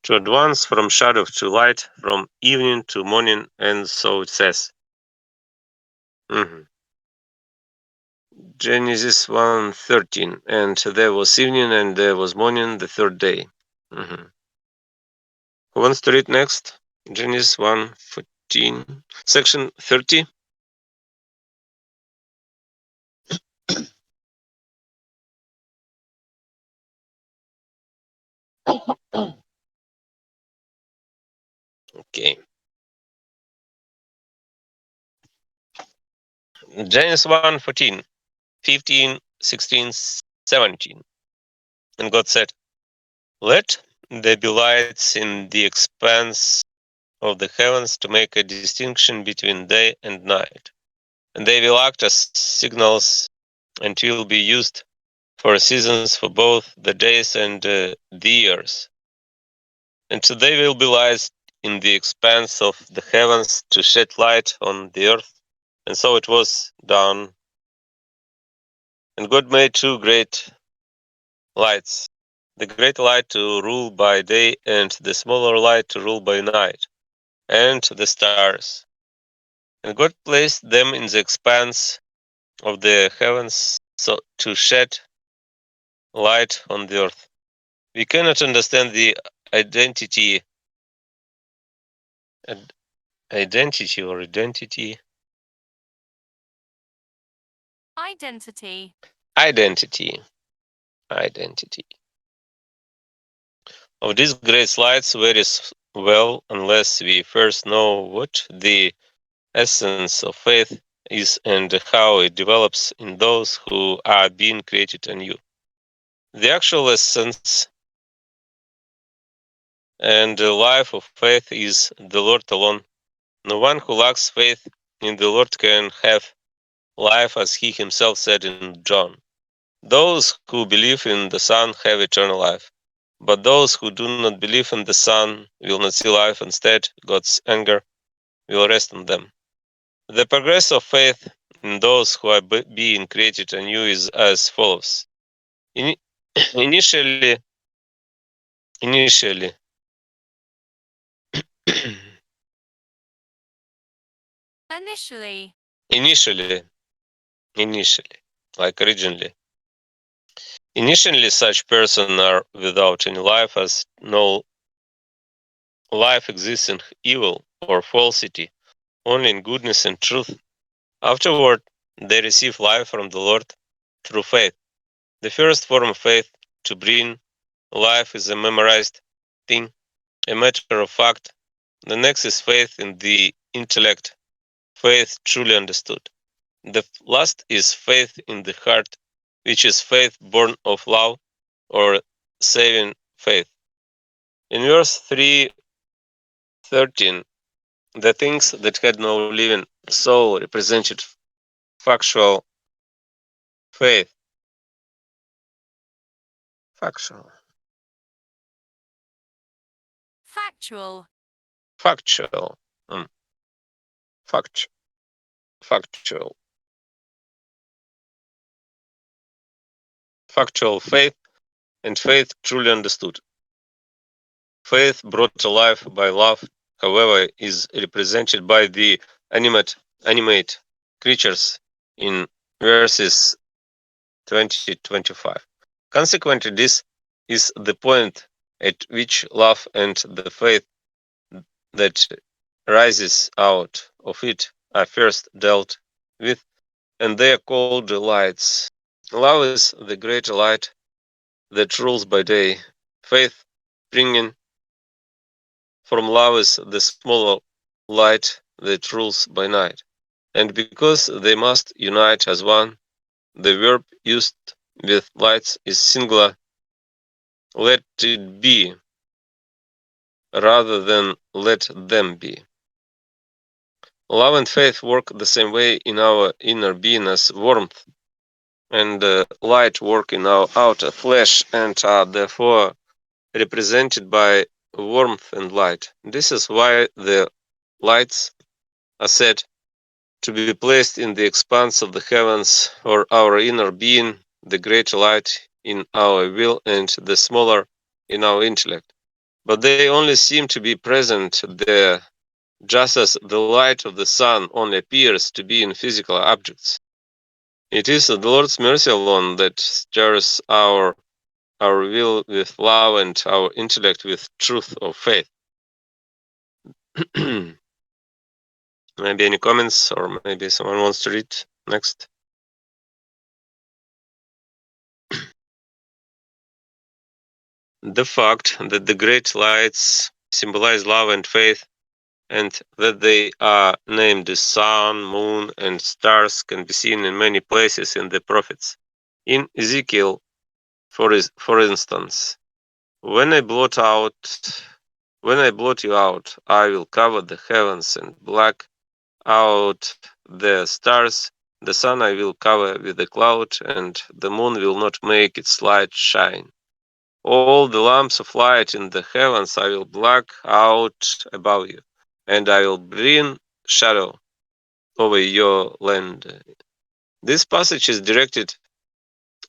to advance from shadow to light, from evening to morning, and so it says. Genesis 1:13, and there was evening and there was morning the third day. Who wants to read next? Genesis 1:14, section 30. Okay. Genesis 1:14, 15, 16, 17. And God said, "Let there be lights in the expanse of the heavens to make a distinction between day and night. And they will act as signals and will be used for seasons for both the days and the years. And so they will be lights in the expanse of the heavens to shed light on the earth. And so it was done. And God made two great lights, the great light to rule by day and the smaller light to rule by night, and the stars. And God placed them in the expanse of the heavens so to shed light on the earth. We cannot understand the identity identity of these great lights very well unless we first know what the essence of faith is and how it develops in those who are being created anew. The actual essence and the life of faith is the Lord alone. No one who lacks faith in the Lord can have life, as he himself said in John. Those who believe in the Son have eternal life, but those who do not believe in the Son will not see life. Instead, God's anger will rest on them. The progress of faith in those who are being created anew is as follows. Initially, like originally. Initially, such persons are without any life, as no life exists in evil or falsity, only in goodness and truth. Afterward, they receive life from the Lord through faith. The first form of faith to bring life is a memorized thing, a matter of fact. The next is faith in the intellect, faith truly understood. The last is faith in the heart, which is faith born of love or saving faith. In verse 3:13, the things that had no living soul represented factual faith. Factual. Mm. Factual. Factual faith and faith truly understood. Faith brought to life by love, however, is represented by the animate creatures in verses 20-25. Consequently, this is the point at which love and the faith that rises out of it are first dealt with, and they are called the lights. Love is the great light that rules by day. Faith, bringing from love, is the smaller light that rules by night. And because they must unite as one, the verb used with lights is singular, let it be, rather than let them be. Love and faith work the same way in our inner being as warmth and light work in our outer flesh, and are therefore represented by warmth and light. This is why the lights are said to be placed in the expanse of the heavens, or our inner being, the greater light in our will and the smaller in our intellect. But they only seem to be present there, just as the light of the sun only appears to be in physical objects. It is the Lord's mercy alone that stirs our will with love and our intellect with truth or faith. Maybe any comments, or maybe someone wants to read next. The fact that the great lights symbolize love and faith, and that they are named the sun, moon, and stars can be seen in many places in the prophets. In Ezekiel, for instance, when I blot you out, I will cover the heavens and black out the stars. The sun I will cover with a cloud, and the moon will not make its light shine. All the lamps of light in the heavens I will black out above you, and I will bring shadow over your land. This passage is directed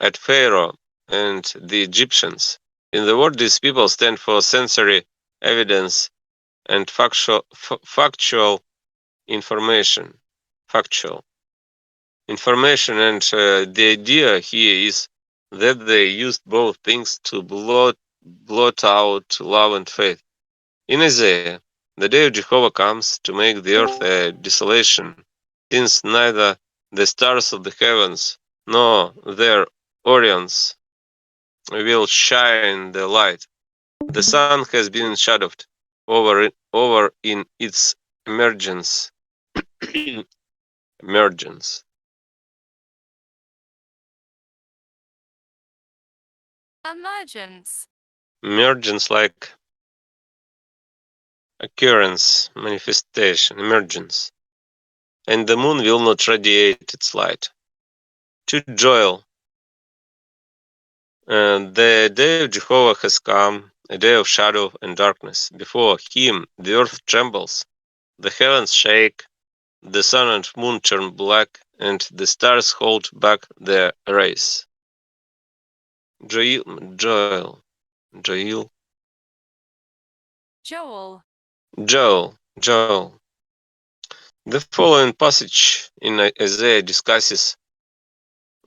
at Pharaoh and the Egyptians. In the word, these people stand for sensory evidence and factual information. Factual information, and the idea here is that they used both things to blot out love and faith. In Isaiah, the day of Jehovah comes to make the earth a desolation, since neither the stars of the heavens nor their Orions will shine the light. The sun has been shadowed over in its emergence. emergence. Emergence. Emergence like occurrence, manifestation, emergence. And the moon will not radiate its light. To Joel, the day of Jehovah has come, a day of shadow and darkness. Before him the earth trembles, the heavens shake, the sun and moon turn black, and the stars hold back their rays. Joel. Joel. The following passage in Isaiah discusses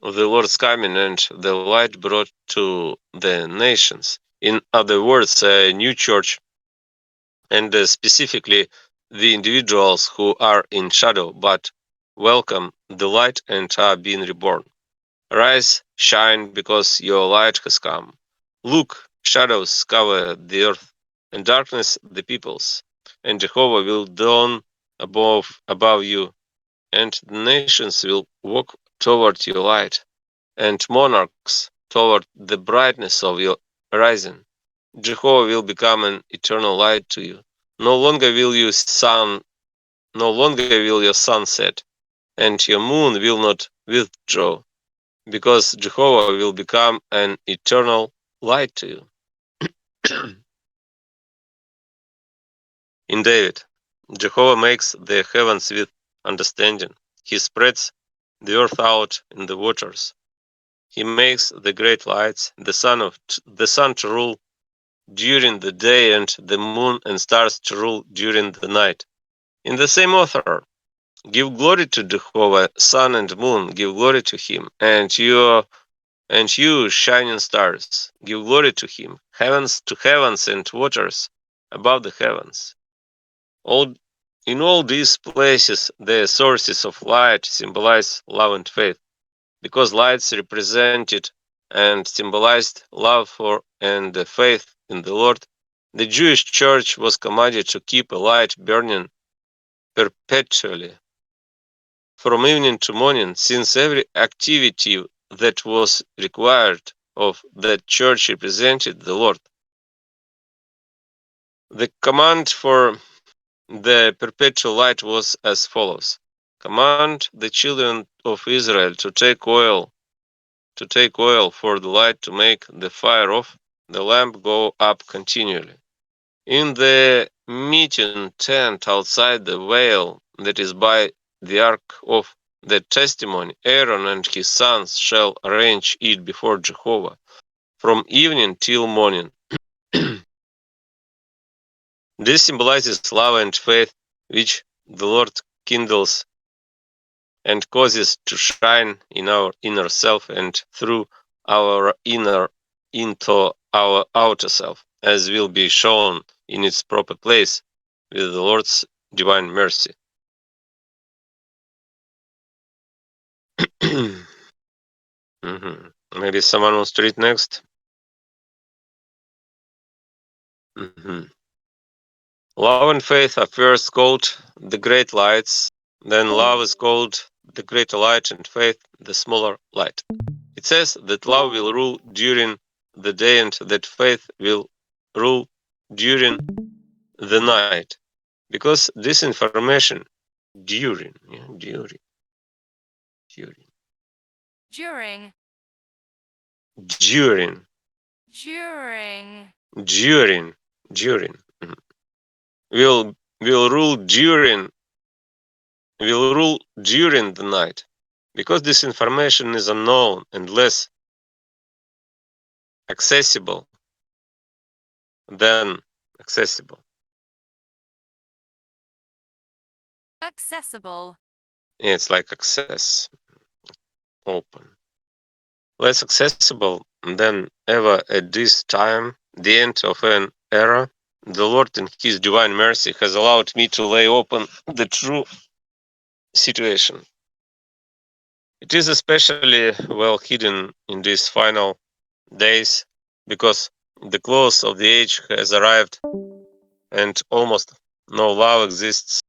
the Lord's coming and the light brought to the nations. In other words, a new church, and specifically the individuals who are in shadow but welcome the light and are being reborn. Rise, shine, because your light has come. Look, shadows cover the earth, and darkness the peoples, and Jehovah will dawn above you, and the nations will walk toward your light, and monarchs toward the brightness of your rising. Jehovah will become an eternal light to you. No longer will your sun set, and your moon will not withdraw, because Jehovah will become an eternal light to you. In David, Jehovah makes the heavens with understanding. He spreads the earth out in the waters. He makes the great lights, the sun to rule during the day, and the moon and stars to rule during the night. In the same author, give glory to Jehovah, sun and moon, give glory to him, and you shining stars, give glory to him, heavens to heavens and waters above the heavens. In all these places, the sources of light symbolize love and faith, because lights represented and symbolized love for and faith in the Lord. The Jewish church was commanded to keep a light burning perpetually from evening to morning, since every activity that was required of that church represented the Lord. The command for the perpetual light was as follows: command the children of Israel to take oil for the light, to make the fire of the lamp go up continually. In the meeting tent outside the veil that is by the ark of the testimony, Aaron and his sons shall arrange it before Jehovah from evening till morning. This symbolizes love and faith which the Lord kindles and causes to shine in our inner self and through our inner into our outer self, as will be shown in its proper place with the Lord's divine mercy. Mhm. Maybe someone wants to read next. Mhm. Love and faith are first called the great lights, then love is called the greater light and faith the smaller light. It says that love will rule during the day and that faith will rule during the night. Because this information during, during, During. during, During. during, will rule during the night. Because this information is unknown and less accessible than accessible. Accessible. It's like access, open. Less accessible than ever at this time, the end of an era. The Lord in His divine mercy has allowed me to lay open the true situation. It is especially well hidden in these final days because the close of the age has arrived and almost no love exists,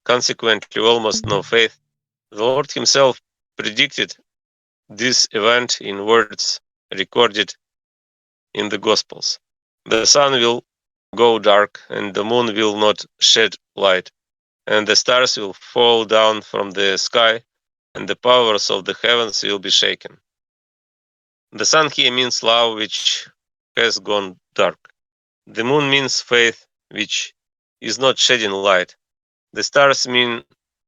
consequently, almost no faith. The Lord Himself predicted this event in words recorded in the Gospels. The sun will go dark, and the moon will not shed light, and the stars will fall down from the sky, and the powers of the heavens will be shaken. The sun here means love, which has gone dark. The moon means faith, which is not shedding light. The stars mean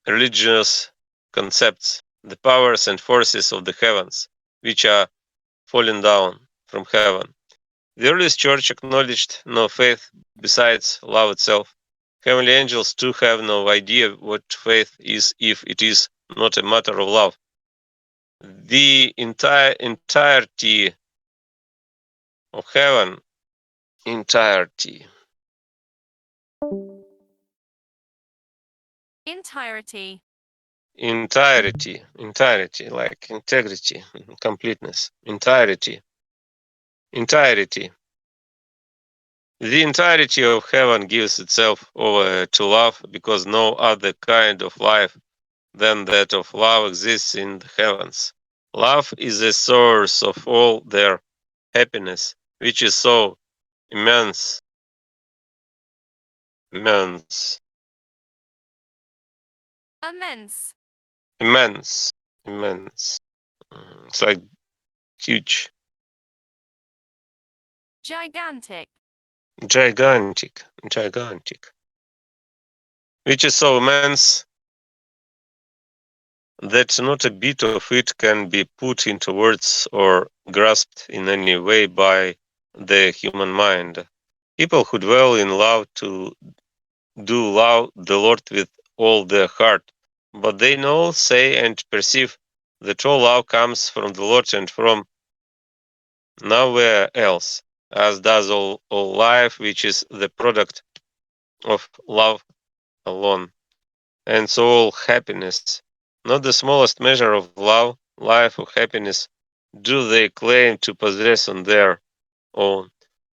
religious concepts, the powers and forces of the heavens, which are falling down from heaven. The earliest church acknowledged no faith besides love itself. Heavenly angels too have no idea what faith is if it is not a matter of love. The entirety of heaven, entirety, Entirety. entirety, like integrity, completeness, entirety. The entirety of heaven gives itself over to love because no other kind of life than that of love exists in the heavens. Love is the source of all their happiness, which is so immense, immense, Immense. immense, immense. It's like huge, Gigantic. gigantic, gigantic, which is so immense that not a bit of it can be put into words or grasped in any way by the human mind. People who dwell in love do love the Lord with all their heart, but they know, say, and perceive that all love comes from the Lord and from nowhere else, as does all life, which is the product of love alone. And so all happiness, not the smallest measure of love, life, or happiness, do they claim to possess on their own.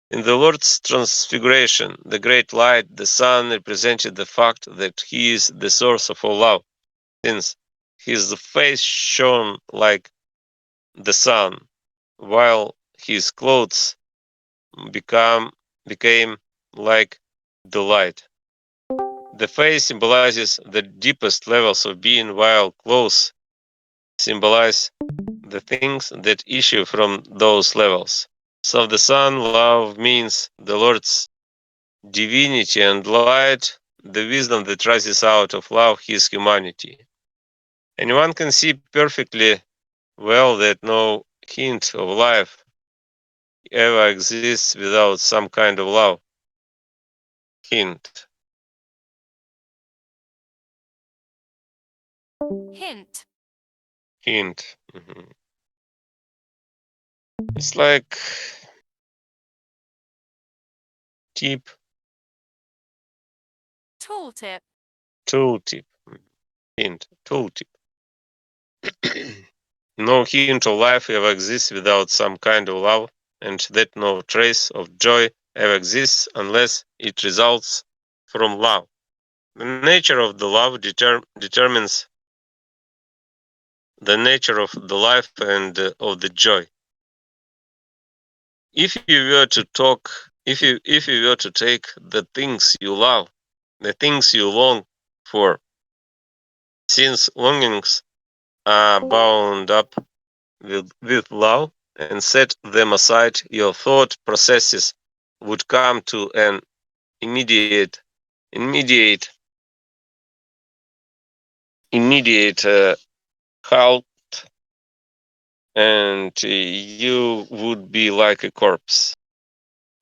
In the Lord's transfiguration, the great light, the sun, represented the fact that He is the source of all love, since His face shone like the sun, while His clothes became like the light. The face symbolizes the deepest levels of being, while clothes symbolize the things that issue from those levels. So the Son, love means the Lord's divinity and light, the wisdom that rises out of love, his humanity. Anyone can see perfectly well that no hint of life ever exists without some kind of love. Hint. Hint. Hint. It's like tip, Tooltip. tooltip. Hint, tooltip. No hint of life ever exists without some kind of love, and that no trace of joy ever exists unless it results from love. The nature of the love determines the nature of the life and of the joy. If you were to talk, if you were to take the things you love, the things you long for, since longings are bound up with love, and set them aside, your thought processes would come to an immediate halt, and you would be like a corpse.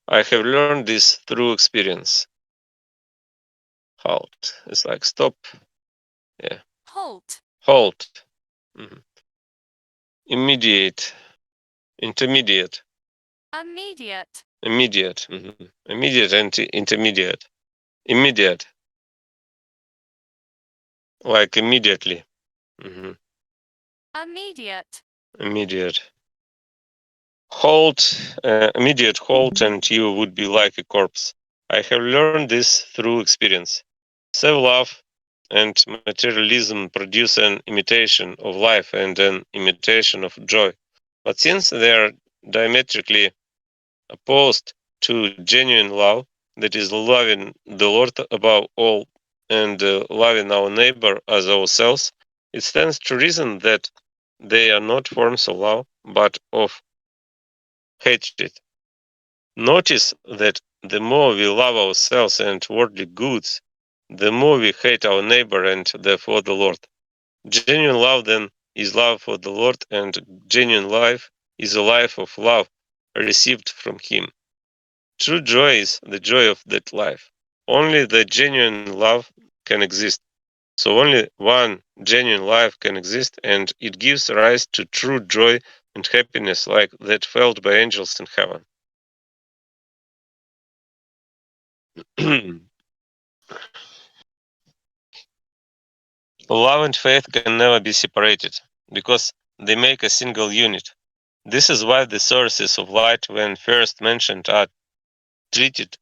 I have learned this through experience. Halt. It's like stop. Yeah. Halt. Halt. Immediate. Intermediate. Immediate. Immediate. Immediate and intermediate. Immediate. Like immediately. Immediate. Immediate. Halt. Immediate halt, and you would be like a corpse. I have learned this through experience. Self-love and materialism produce an imitation of life and an imitation of joy. But since they are diametrically opposed to genuine love, that is, loving the Lord above all and loving our neighbor as ourselves, it stands to reason that they are not forms of love, but of hatred. Notice that the more we love ourselves and worldly goods, the more we hate our neighbor and therefore the Lord. Genuine love then is love for the Lord, and genuine life is a life of love received from Him. True joy is the joy of that life. Only the genuine love can exist. So only one genuine life can exist, and it gives rise to true joy and happiness like that felt by angels in heaven. Love and faith can never be separated because they make a single unit. This is why the sources of light, when first mentioned, are treated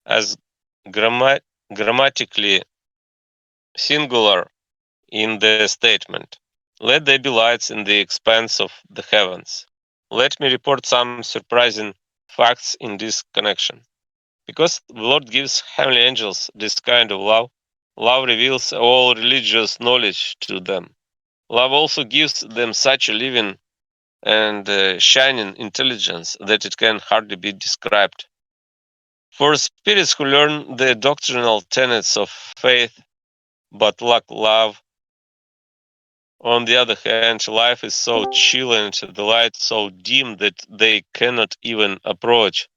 as grammatically singular in the statement. Let there be lights in the expanse of the heavens. Let me report some surprising facts in this connection. Because the Lord gives heavenly angels this kind of love, love reveals all religious knowledge to them. Love also gives them such a living and shining intelligence that it can hardly be described. For spirits who learn the doctrinal tenets of faith but lack love, on the other hand, life is so chill and the light so dim that they cannot even approach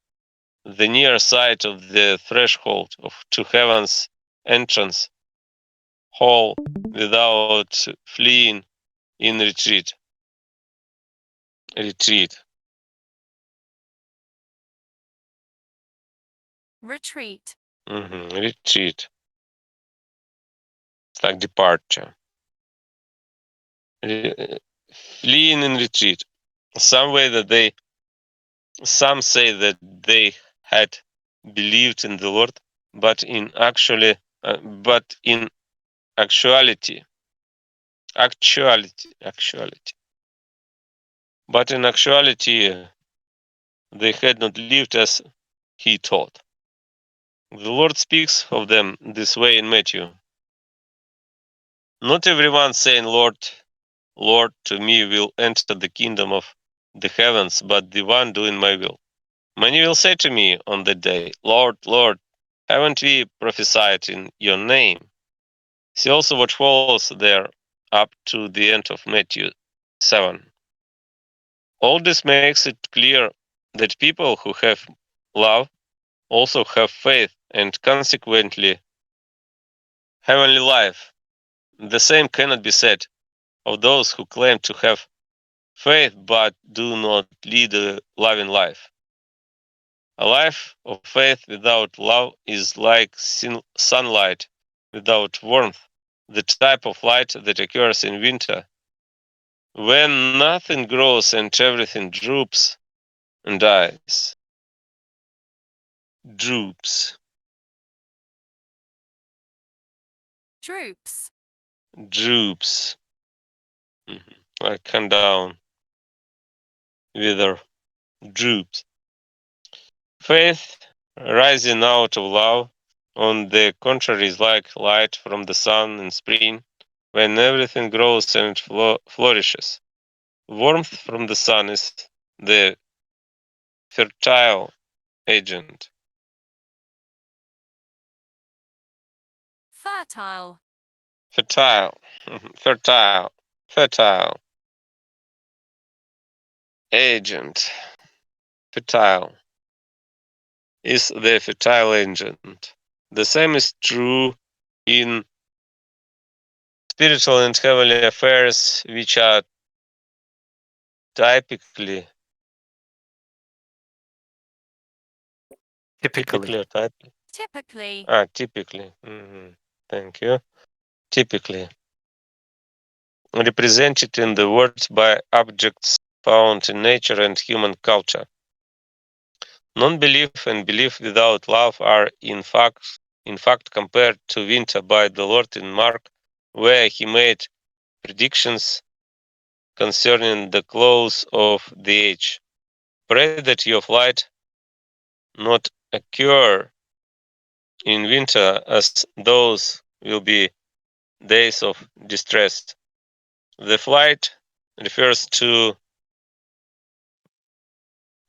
the near side of the threshold to heaven's entrance hall without fleeing in retreat. Retreat. Retreat. Retreat. It's like departure. Fleeing in retreat. Some say that they had believed in the Lord, but in actuality, but in actuality, they had not lived as He taught. The Lord speaks of them this way in Matthew. Not everyone saying, Lord, Lord, to me will enter the kingdom of the heavens, but the one doing my will. Many will say to me on that day, Lord, Lord, haven't we prophesied in your name? See also what follows there up to the end of Matthew 7. All this makes it clear that people who have love also have faith and consequently heavenly life. The same cannot be said of those who claim to have faith but do not lead a loving life. A life of faith without love is like sunlight without warmth, the type of light that occurs in winter, when nothing grows and everything droops and dies. Droops, Droops. droops, like come down, wither, droops. Faith rising out of love, on the contrary, is like light from the sun in spring, when everything grows and flourishes. Warmth from the sun is the fertile agent. Fertile. Fertile, fertile, fertile agent. Fertile is the fertile agent. The same is true in spiritual and heavenly affairs, which are typically Typically. or typically. Typically. Typically. Thank you. Typically represented in the words by objects found in nature and human culture. Non-belief and belief without love are in fact compared to winter by the Lord in Mark, where he made predictions concerning the close of the age. Pray that your flight not occur in winter, as those will be days of distress. The flight refers to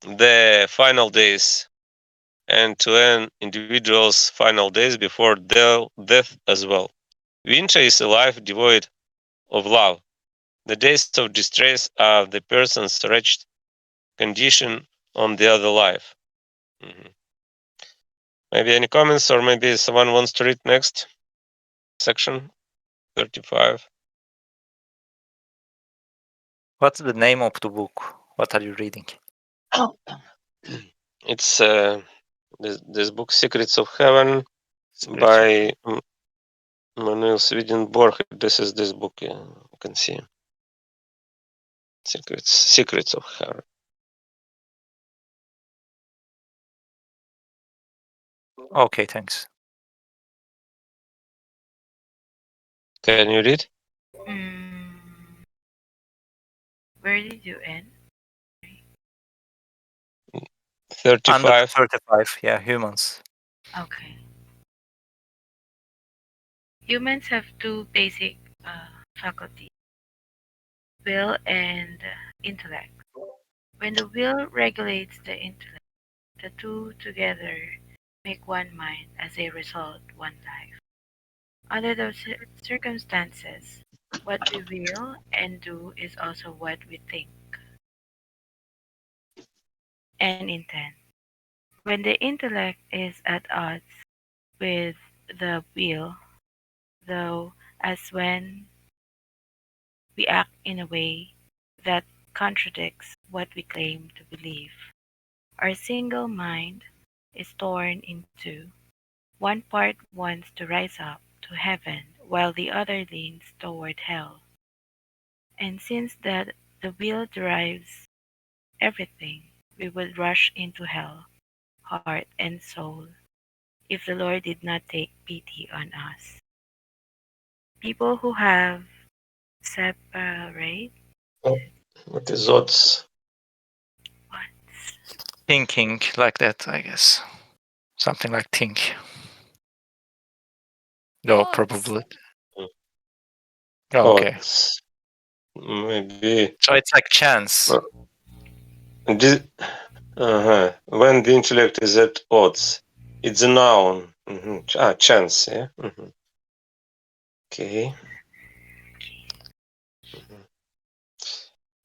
the final days and to an individual's final days before death as well. Winter is a life devoid of love. The days of distress are the person's wretched condition on the other life. Maybe any comments, or maybe someone wants to read next section 35. What's the name of the book? What are you reading? It's this book, Secrets of Heaven, Spirits by Manuel Swedenborg. This is this book, you can see. Secrets of Heaven. Okay, thanks. Can you read? Mm, where did you end? 35. 35, yeah, humans. Okay. Humans have two basic faculties, will and intellect. When the will regulates the intellect, the two together make one mind, as a result, one life. Under those circumstances, what we will and do is also what we think and intend. When the intellect is at odds with the will, though, as when we act in a way that contradicts what we claim to believe, our single mind is torn in two. One part wants to rise up to heaven while the other leans toward hell. And since that the will drives everything, we would rush into hell, heart and soul, if the Lord did not take pity on us. People who have separate What is odds? wants. Thinking like that, I guess. Something like think. No, Odds. probably. Oh, okay. Odds. Maybe. So it's like chance. When the intellect is at odds, it's a noun. Chance. Yeah. Okay.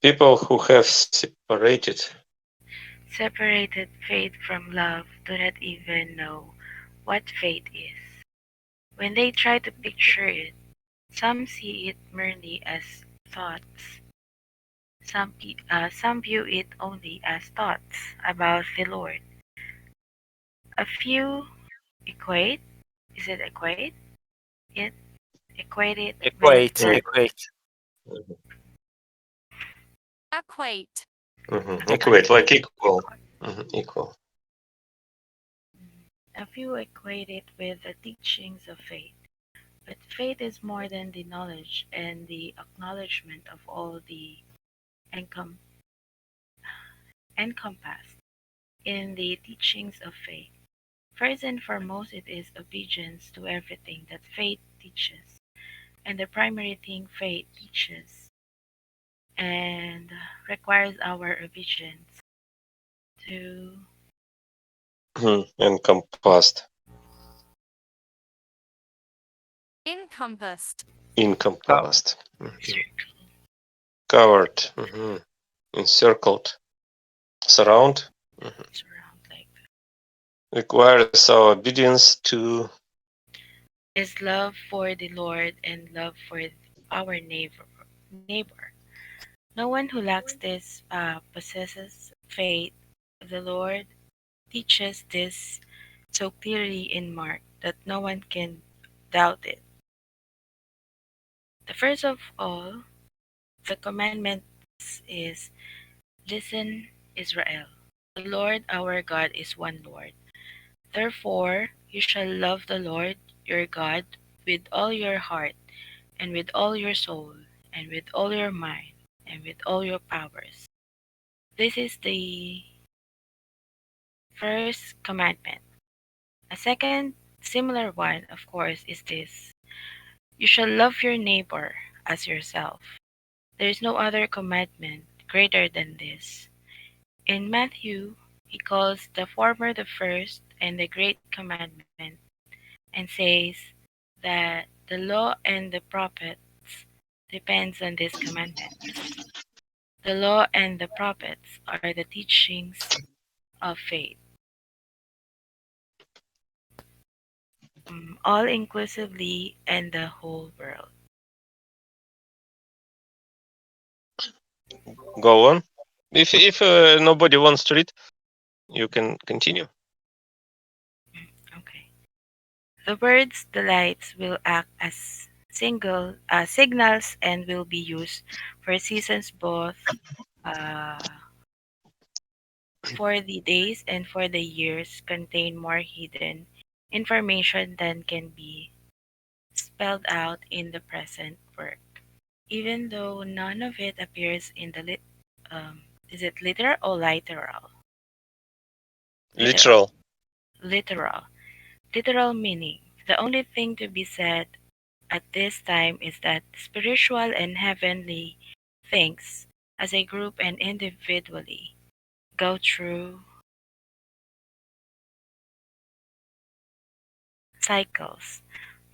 People who have Separated faith from love do not even know what faith is. When they try to picture it, some see it merely as thoughts. Some view it only as thoughts about the Lord. A few equate, is it equate? It equate it with Equate, equate. Equate. equate, like equal. Equal. a few equate it with the teachings of faith. But faith is more than the knowledge and the acknowledgement of all the encompassed in the teachings of faith. First and foremost, it is obedience to everything that faith teaches. And the primary thing faith teaches and requires our obedience to Encompassed. Encompassed. Encompassed. Covered. Encircled. Surround. surround like Requires our obedience to is love for the Lord and love for our neighbor. No one who lacks this possesses faith. The Lord teaches this so clearly in Mark that no one can doubt it. The first of all, the commandments is listen, Israel. The Lord our God is one Lord. Therefore, you shall love the Lord your God with all your heart, and with all your soul, and with all your mind, and with all your powers. This is the first commandment. A second, similar one, of course, is this: you shall love your neighbor as yourself. There is no other commandment greater than this. In Matthew, he calls the former the first and the great commandment, and says that the law and the prophets depends on these commandments. The law and the prophets are the teachings of faith, all inclusively and the whole world. go on. If nobody wants to read, you can continue. Okay. The words the lights will act as signals and will be used for seasons both uh, for the days and for the years contain more hidden information than can be spelled out in the present work. Even though none of it appears in the is it literal or literal? Literal. Literal. Literal meaning. The only thing to be said at this time is that spiritual and heavenly things, as a group and individually, go through cycles,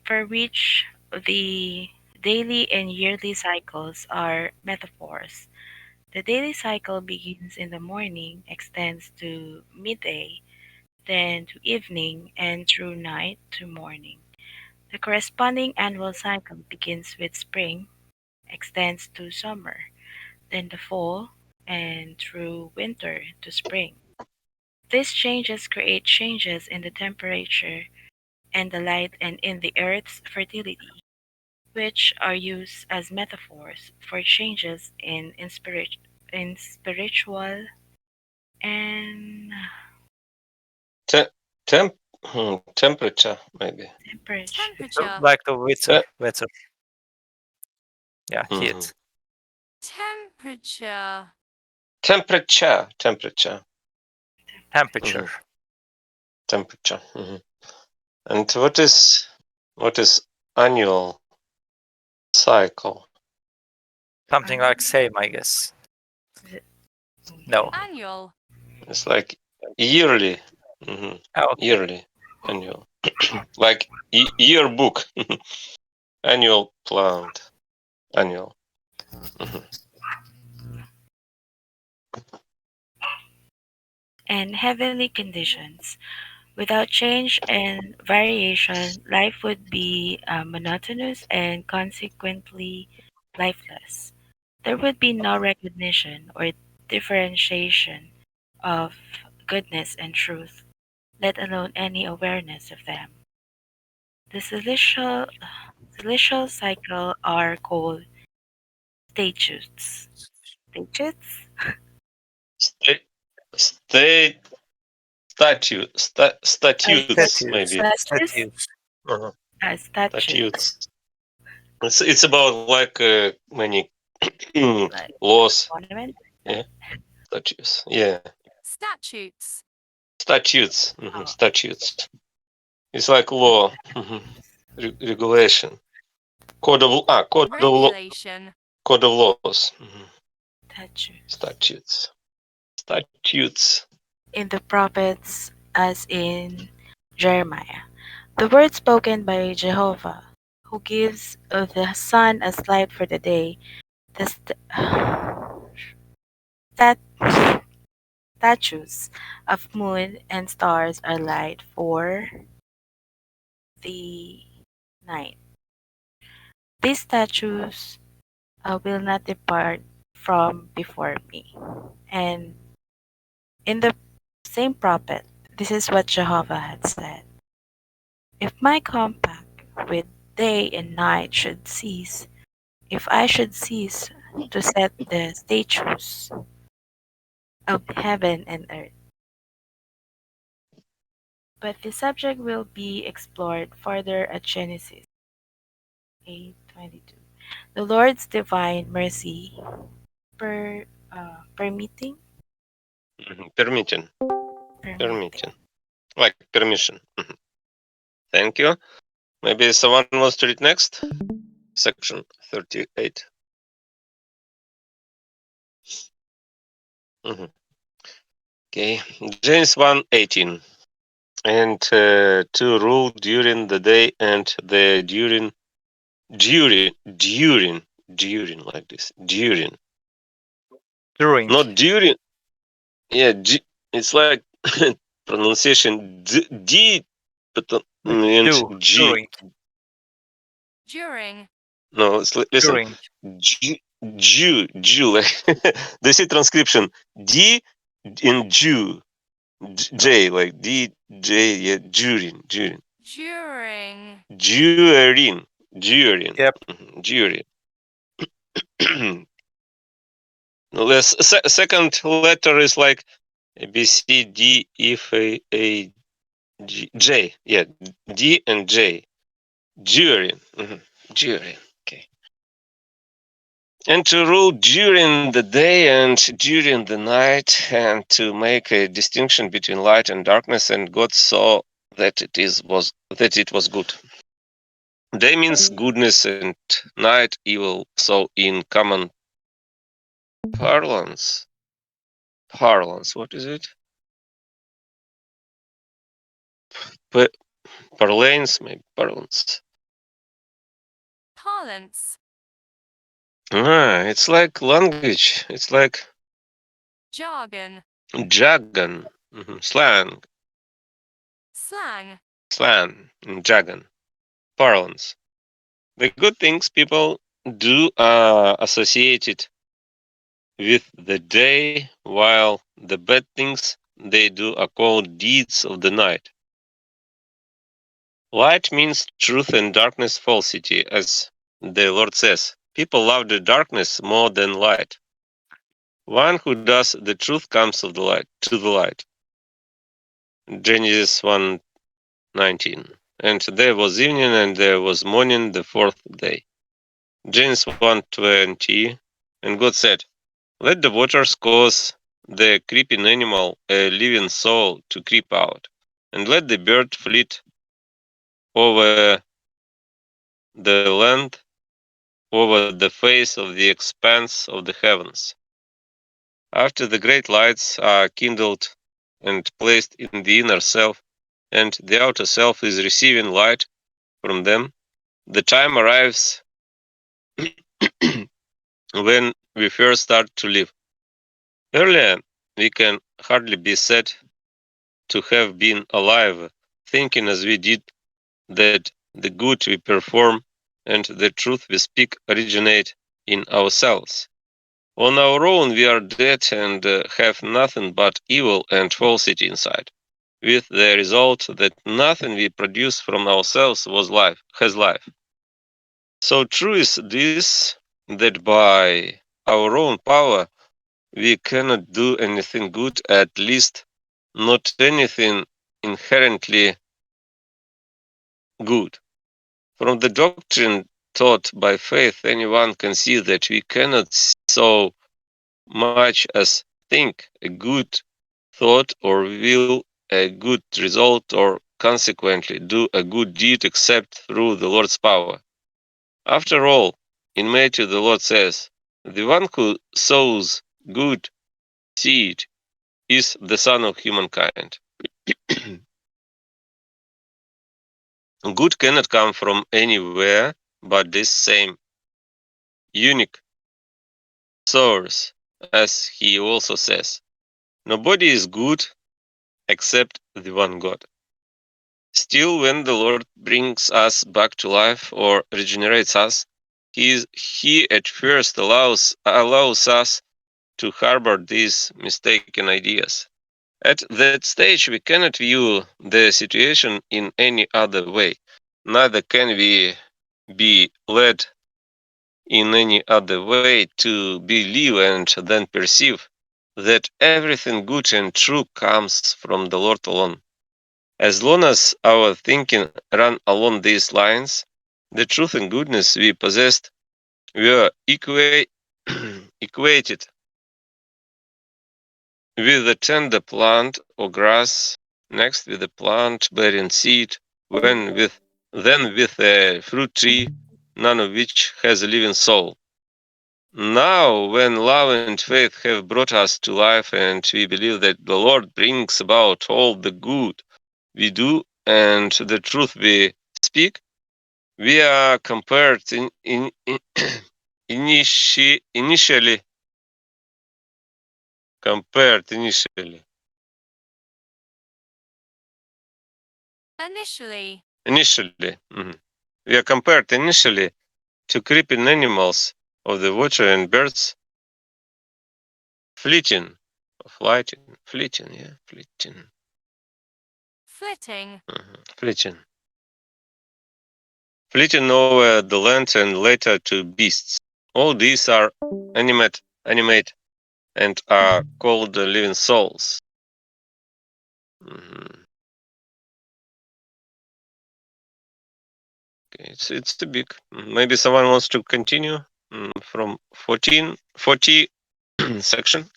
for which the daily and yearly cycles are metaphors. The daily cycle begins in the morning, extends to midday, then to evening, and through night to morning. The corresponding annual cycle begins with spring, extends to summer, then the fall, and through winter to spring. These changes create changes in the temperature and the light and in the earth's fertility, which are used as metaphors for changes in spiritual and Temperature, maybe. temperature. Temperature. Like the weather. Weather. Yeah, Mhm. heat. Temperature. Temperature. Temperature. Temperature. And what is annual cycle? Something like same, I guess. No. Annual. It's like yearly. Mhm. Okay. Yearly. Annual. Like yearbook. Annual plant. Annual. Mhm. And heavenly conditions. Without change and variation, life would be monotonous and consequently lifeless. There would be no recognition or differentiation of goodness and truth, let alone any awareness of them. The celestial cycle are called statutes. Statutes? State, state statutes Statues. maybe. Statutes? Statues. Uh-huh. Statutes. Statutes. It's about like many Like laws. monument? Yeah. Statutes. Yeah. Statutes. Statutes. Oh, Statutes. It's like law. Regulation. Regulation. Code of laws. statutes. Statutes. Statutes. In the prophets, as in Jeremiah. The word spoken by Jehovah, who gives the sun as light for the day, the stat- statues of moon and stars are light for the night. These statues will not depart from before me. And in the same prophet, this is what Jehovah had said. If my compact with day and night should cease, if I should cease to set the statues of heaven and earth. But the subject will be explored further at Genesis 8:22. The Lord's divine mercy permitting Permitting. permitting Permitting. Like permission. Thank you. Maybe someone wants to read next? Section 38. Okay. James 1:18. And to rule during the day and the during like this. During. During. Not during. Yeah, it's like pronunciation D, but and Do. G. During. During. No, listen. During. Jew. Like they say transcription D in Jew. J like D J. Yeah, during. During. Yep. During. The second letter is like B C D F A G J. Yeah, D and J. During. During. Okay. And to rule during the day and during the night, and to make a distinction between light and darkness, and God saw that it was good. Day means goodness and night evil. So in common parlance, what is it? Parlance, maybe parlance. Parlance. It's like language. It's like Jargon. jargon, slang, Slang. jargon, parlance. The good things people do are associated with the day, while the bad things they do are called deeds of the night. Light means truth and darkness falsity, as the Lord says. People love the darkness more than light. One who does the truth comes of the light to the light. Genesis 1:19. And there was evening and there was morning the fourth day. Genesis 1:20. And God said, let the waters cause the creeping animal, a living soul, to creep out, and let the bird flit over the land, over the face of the expanse of the heavens. After the great lights are kindled and placed in the inner self, and the outer self is receiving light from them, the time arrives when we first start to live. Earlier, we can hardly be said to have been alive, thinking as we did that the good we perform and the truth we speak originate in ourselves. On our own, we are dead and have nothing but evil and falsity inside, with the result that nothing we produce from ourselves has life. So true is this, that by our own power we cannot do anything good, at least not anything inherently good. From the doctrine taught by faith, anyone can see that we cannot so much as think a good thought or will a good result or consequently do a good deed except through the Lord's power. After all, in Matthew the Lord says, the one who sows good seed is the son of humankind. Good cannot come from anywhere but this same unique source, as he also says. Nobody is good except the one God. Still, when the Lord brings us back to life or regenerates us, he at first allows us to harbor these mistaken ideas. At that stage, we cannot view the situation in any other way. Neither can we be led in any other way to believe and then perceive that everything good and true comes from the Lord alone. As long as our thinking ran along these lines, the truth and goodness we possessed were equated with the tender plant or grass, next with the plant bearing seed, then with a fruit tree, none of which has a living soul. Now, when love and faith have brought us to life and we believe that the Lord brings about all the good we do and the truth we speak, we are compared initially we are compared initially to creeping animals of the water and birds fleeting over the land and later to beasts. All these are animate and are called living souls. Okay, it's too big. Maybe someone wants to continue from 40 section.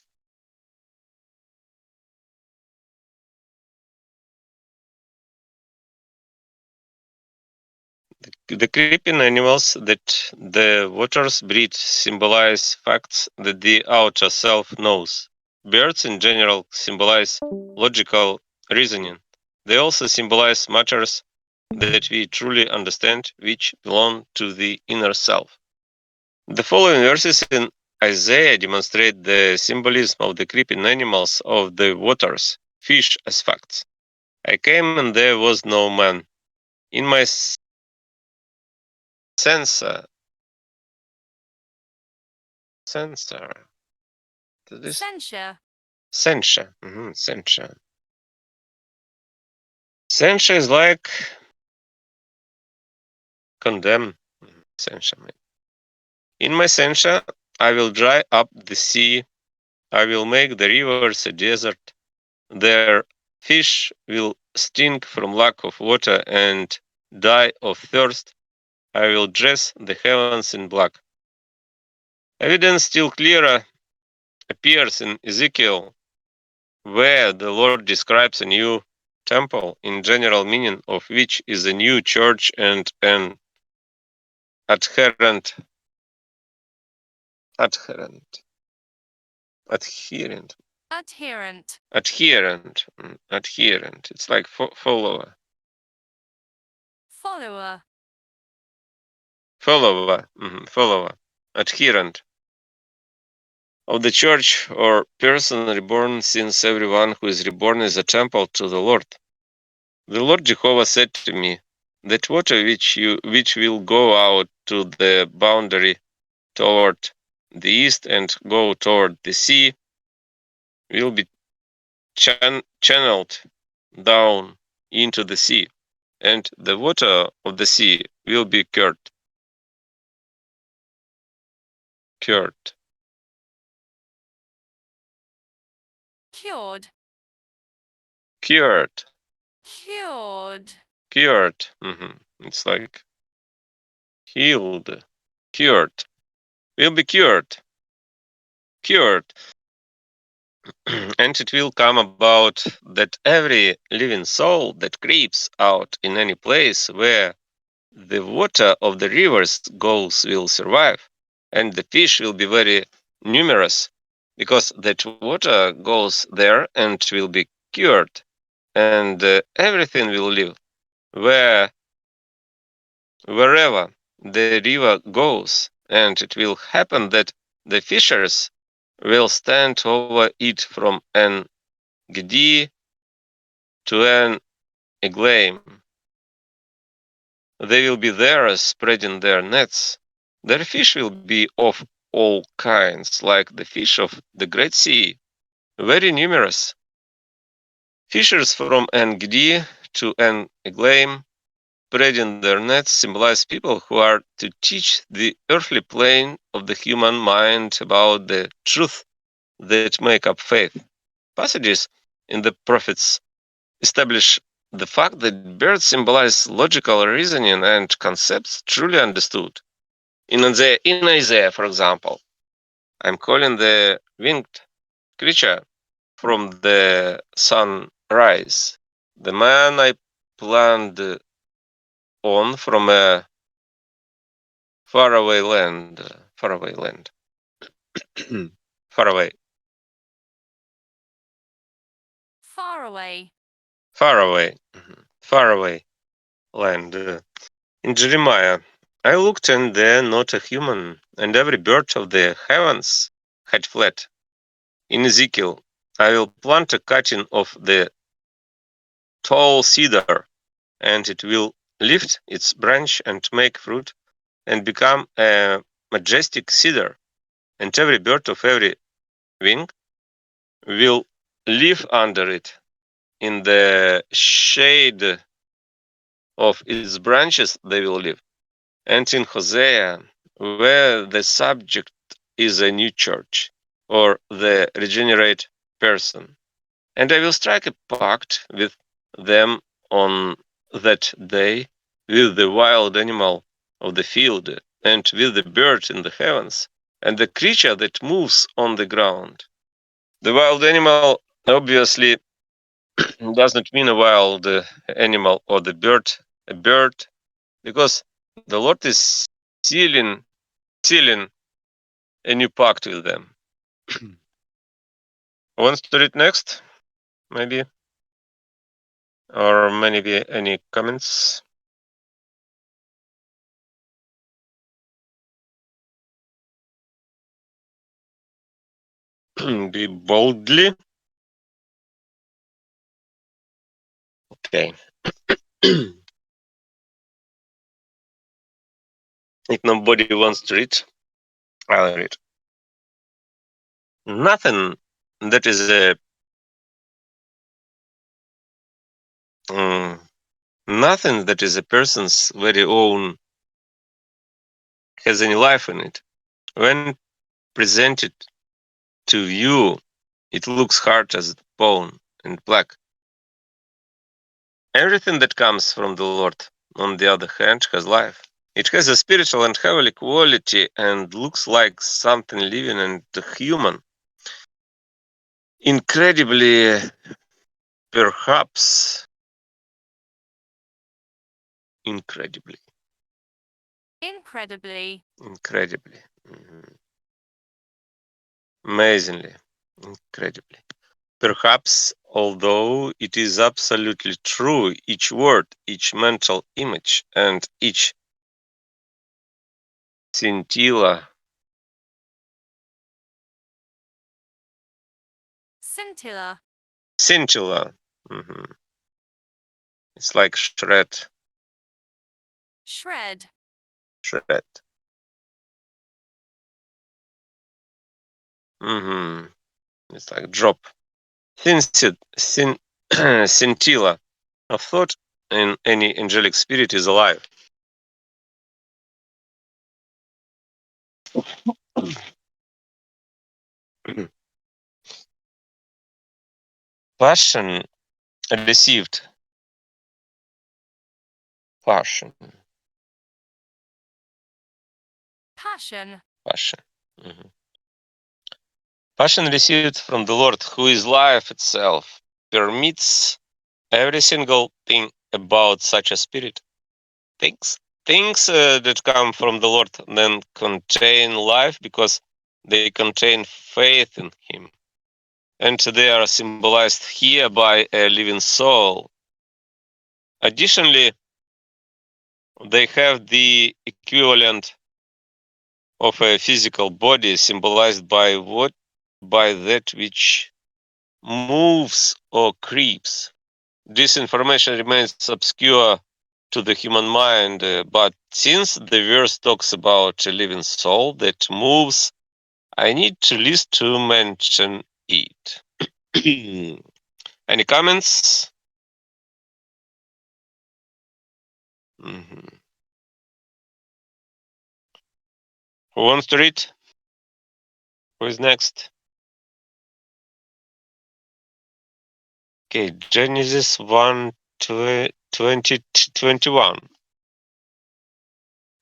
The creeping animals that the waters breed symbolize facts that the outer self knows. Birds in general symbolize logical reasoning. They also symbolize matters that we truly understand, which belong to the inner self. The following verses in Isaiah demonstrate the symbolism of the creeping animals of the waters, fish as facts. I came and there was no man. In my sensor. Censure. Censure. Censure. Censure is like condemn. Censure. In my censure, I will dry up the sea. I will make the rivers a desert. Their fish will stink from lack of water and die of thirst. I will dress the heavens in black. Evidence still clearer appears in Ezekiel, where the Lord describes a new temple, in general meaning of which is a new church and an adherent Adherent. Adherent. Adherent. Adherent. It's like follower. Follower. Follower. Follower. Adherent of the church or person reborn, since everyone who is reborn is a temple to the Lord. The Lord Jehovah said to me, that water which will go out to the boundary toward the east and go toward the sea will be channeled down into the sea, and the water of the sea will be cured. Cured. Cured. Cured. Cured. Cured. It's like healed. Cured. Will be cured. Cured. And it will come about that every living soul that creeps out in any place where the water of the rivers goes will survive, and the fish will be very numerous, because that water goes there and will be cured, and everything will live wherever the river goes, and it will happen that the fishers will stand over it from an gedi to an eglaim. They will be there spreading their nets. Their fish will be of all kinds, like the fish of the Great Sea, very numerous. Fishers from En-Gedi to En-Eglaim, spreading their nets, symbolize people who are to teach the earthly plane of the human mind about the truth that make up faith. Passages in the prophets establish the fact that birds symbolize logical reasoning and concepts truly understood. In Isaiah, for example, I'm calling the winged creature from the sunrise, the man I planned on from a faraway land, faraway land, faraway, Far away. faraway, faraway land. In Jeremiah, I looked, and there not a human, and every bird of the heavens had fled. In Ezekiel, I will plant a cutting of the tall cedar, and it will lift its branch and make fruit, and become a majestic cedar, and every bird of every wing will live under it. In the shade of its branches they will live. And in Hosea, where the subject is a new church, or the regenerate person, and I will strike a pact with them on that day, with the wild animal of the field, and with the bird in the heavens, and the creature that moves on the ground. The wild animal obviously does not mean a wild animal or the bird, a bird, because the Lord is sealing a new pact with them. Wants to read next, maybe? Or maybe any comments? Be boldly. Okay. If nobody wants to read, I'll read. Nothing that is a nothing that is a person's very own has any life in it. When presented to you, it looks hard as bone and black. Everything that comes from the Lord, on the other hand, has life. It has a spiritual and heavenly quality and looks like something living and human. Incredibly, perhaps, incredibly. Incredibly. Incredibly. Amazingly. Incredibly. Perhaps, although it is absolutely true, each word, each mental image, and each scintilla Scintilla. scintilla. Mhm. It's like shred. Shred. Shred. It's like drop. Scintilla of thought in any angelic spirit is alive. Passion received. Passion. Passion. Passion. Mhm. Passion received from the Lord, who is life itself, permits every single thing about such a spirit. Things that come from the Lord then contain life because they contain faith in Him. And they are symbolized here by a living soul. Additionally, they have the equivalent of a physical body symbolized by that which moves or creeps. This information remains obscure to the human mind, but since the verse talks about a living soul that moves, I need to least to mention it. Any comments? Mhm. Who wants to read? Who is next? Okay, Genesis 1 2021.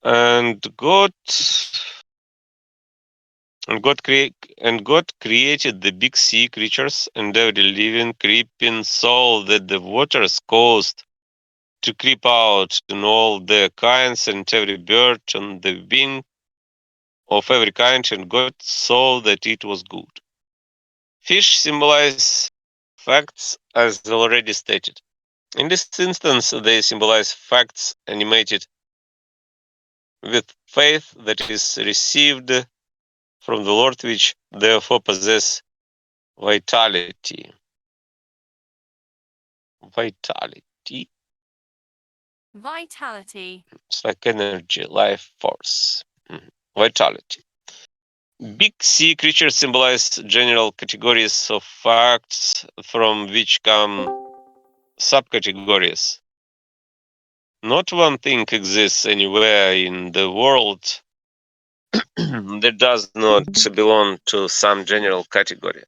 And God created the big sea creatures and every living creeping soul that the waters caused to creep out, and all their kinds, and every bird on the wing of every kind, and God saw that it was good. Fish symbolize facts as already stated. In this instance, they symbolize facts animated with faith that is received from the Lord, which therefore possess vitality. Vitality. Vitality. It's like energy, life force. Vitality. Big sea creatures symbolize general categories of facts from which come subcategories. Not one thing exists anywhere in the world that does not belong to some general category.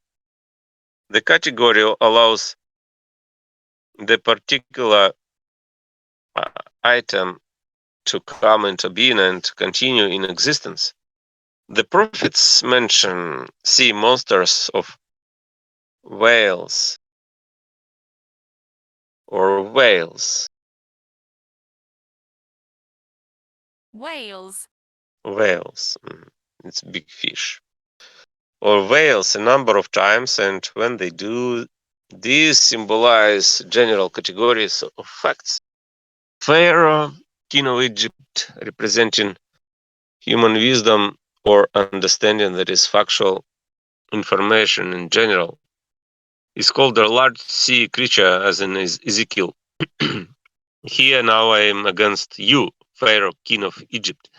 The category allows the particular item to come into being and continue in existence. The prophets mention sea monsters of whales or whales. Whales. Whales. It's big fish. Or whales a number of times, and when they do, these symbolize general categories of facts. Pharaoh, king of Egypt, representing human wisdom or understanding that is factual information in general, is called a large sea creature, as in Ezekiel. Here now I am against you, Pharaoh, king of Egypt,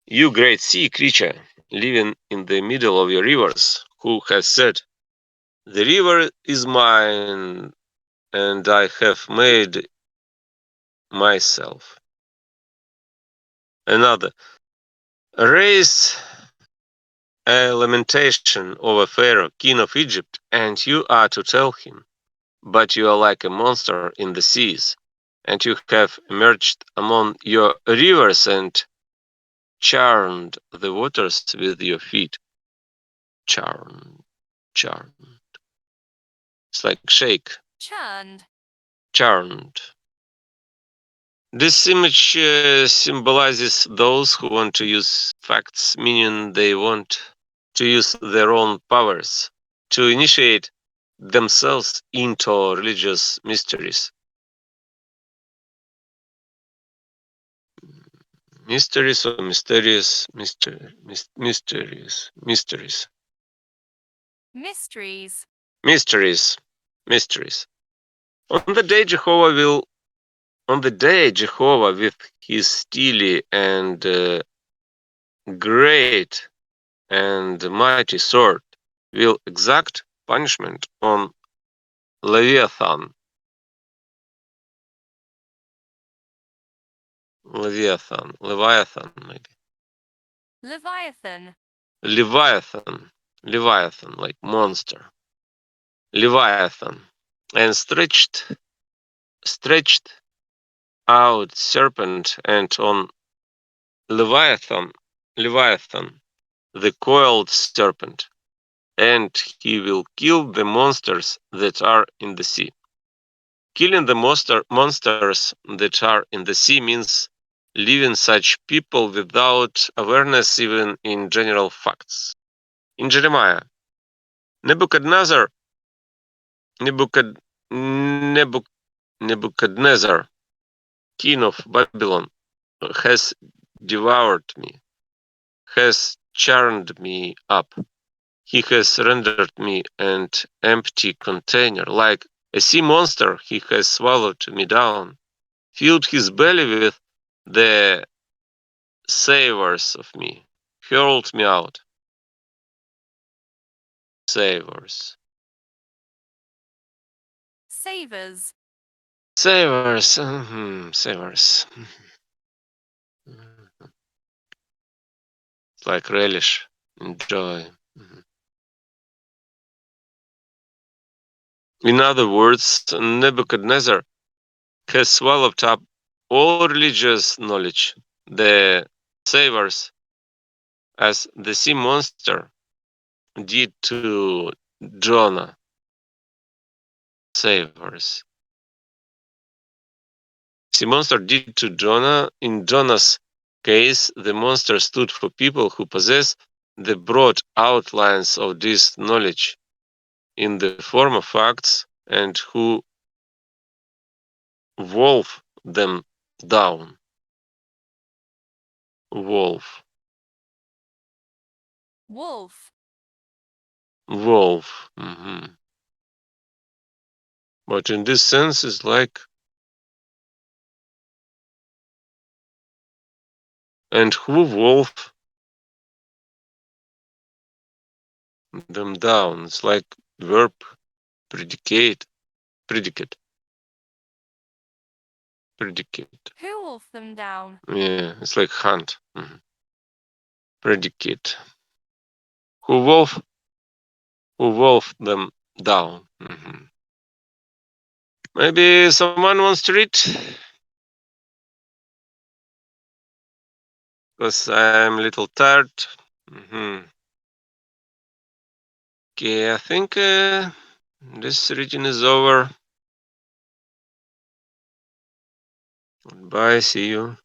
you great sea creature, living in the middle of your rivers, who has said, the river is mine, and I have made myself. Another, raise a lamentation over Pharaoh, king of Egypt, and you are to tell him, but you are like a monster in the seas, and you have emerged among your rivers and churned the waters with your feet. Churn. It's like shake. Churned. Churned. This image symbolizes those who want to use facts, meaning they want to use their own powers. to initiate themselves into religious mysteries. Mysteries or mysterious? Mysteries. Mysteries. Mysteries. On the day Jehovah with his steely and great and mighty sword will exact punishment on Leviathan. Leviathan, maybe. Leviathan. Leviathan, like monster. Leviathan, and stretched out serpent, and on Leviathan, the coiled serpent, and he will kill the monsters that are in the sea. Killing the monsters that are in the sea means leaving such people without awareness even in general facts. In Jeremiah, Nebuchadnezzar, king of Babylon, has devoured me, has churned me up. He has rendered me an empty container. Like a sea monster, he has swallowed me down, filled his belly with the savors of me, hurled me out. Savors. Savors. Savors. Savors. It's like relish, enjoy. In other words, Nebuchadnezzar has swallowed up all religious knowledge, the savors, as the sea monster did to Jonah. Savors. Sea monster did to Jonah. In Jonah's case, the monster stood for people who possess the broad outlines of this knowledge in the form of facts and who wolf them down. Wolf. Wolf. Wolf. But in this sense, it's like, and who wolf them down? It's like verb, predicate. Who wolf them down? Yeah, it's like hunt. Predicate. Who wolf them down. Maybe someone wants to read? Because I'm a little tired. Okay, I think this reading is over. Bye, see you.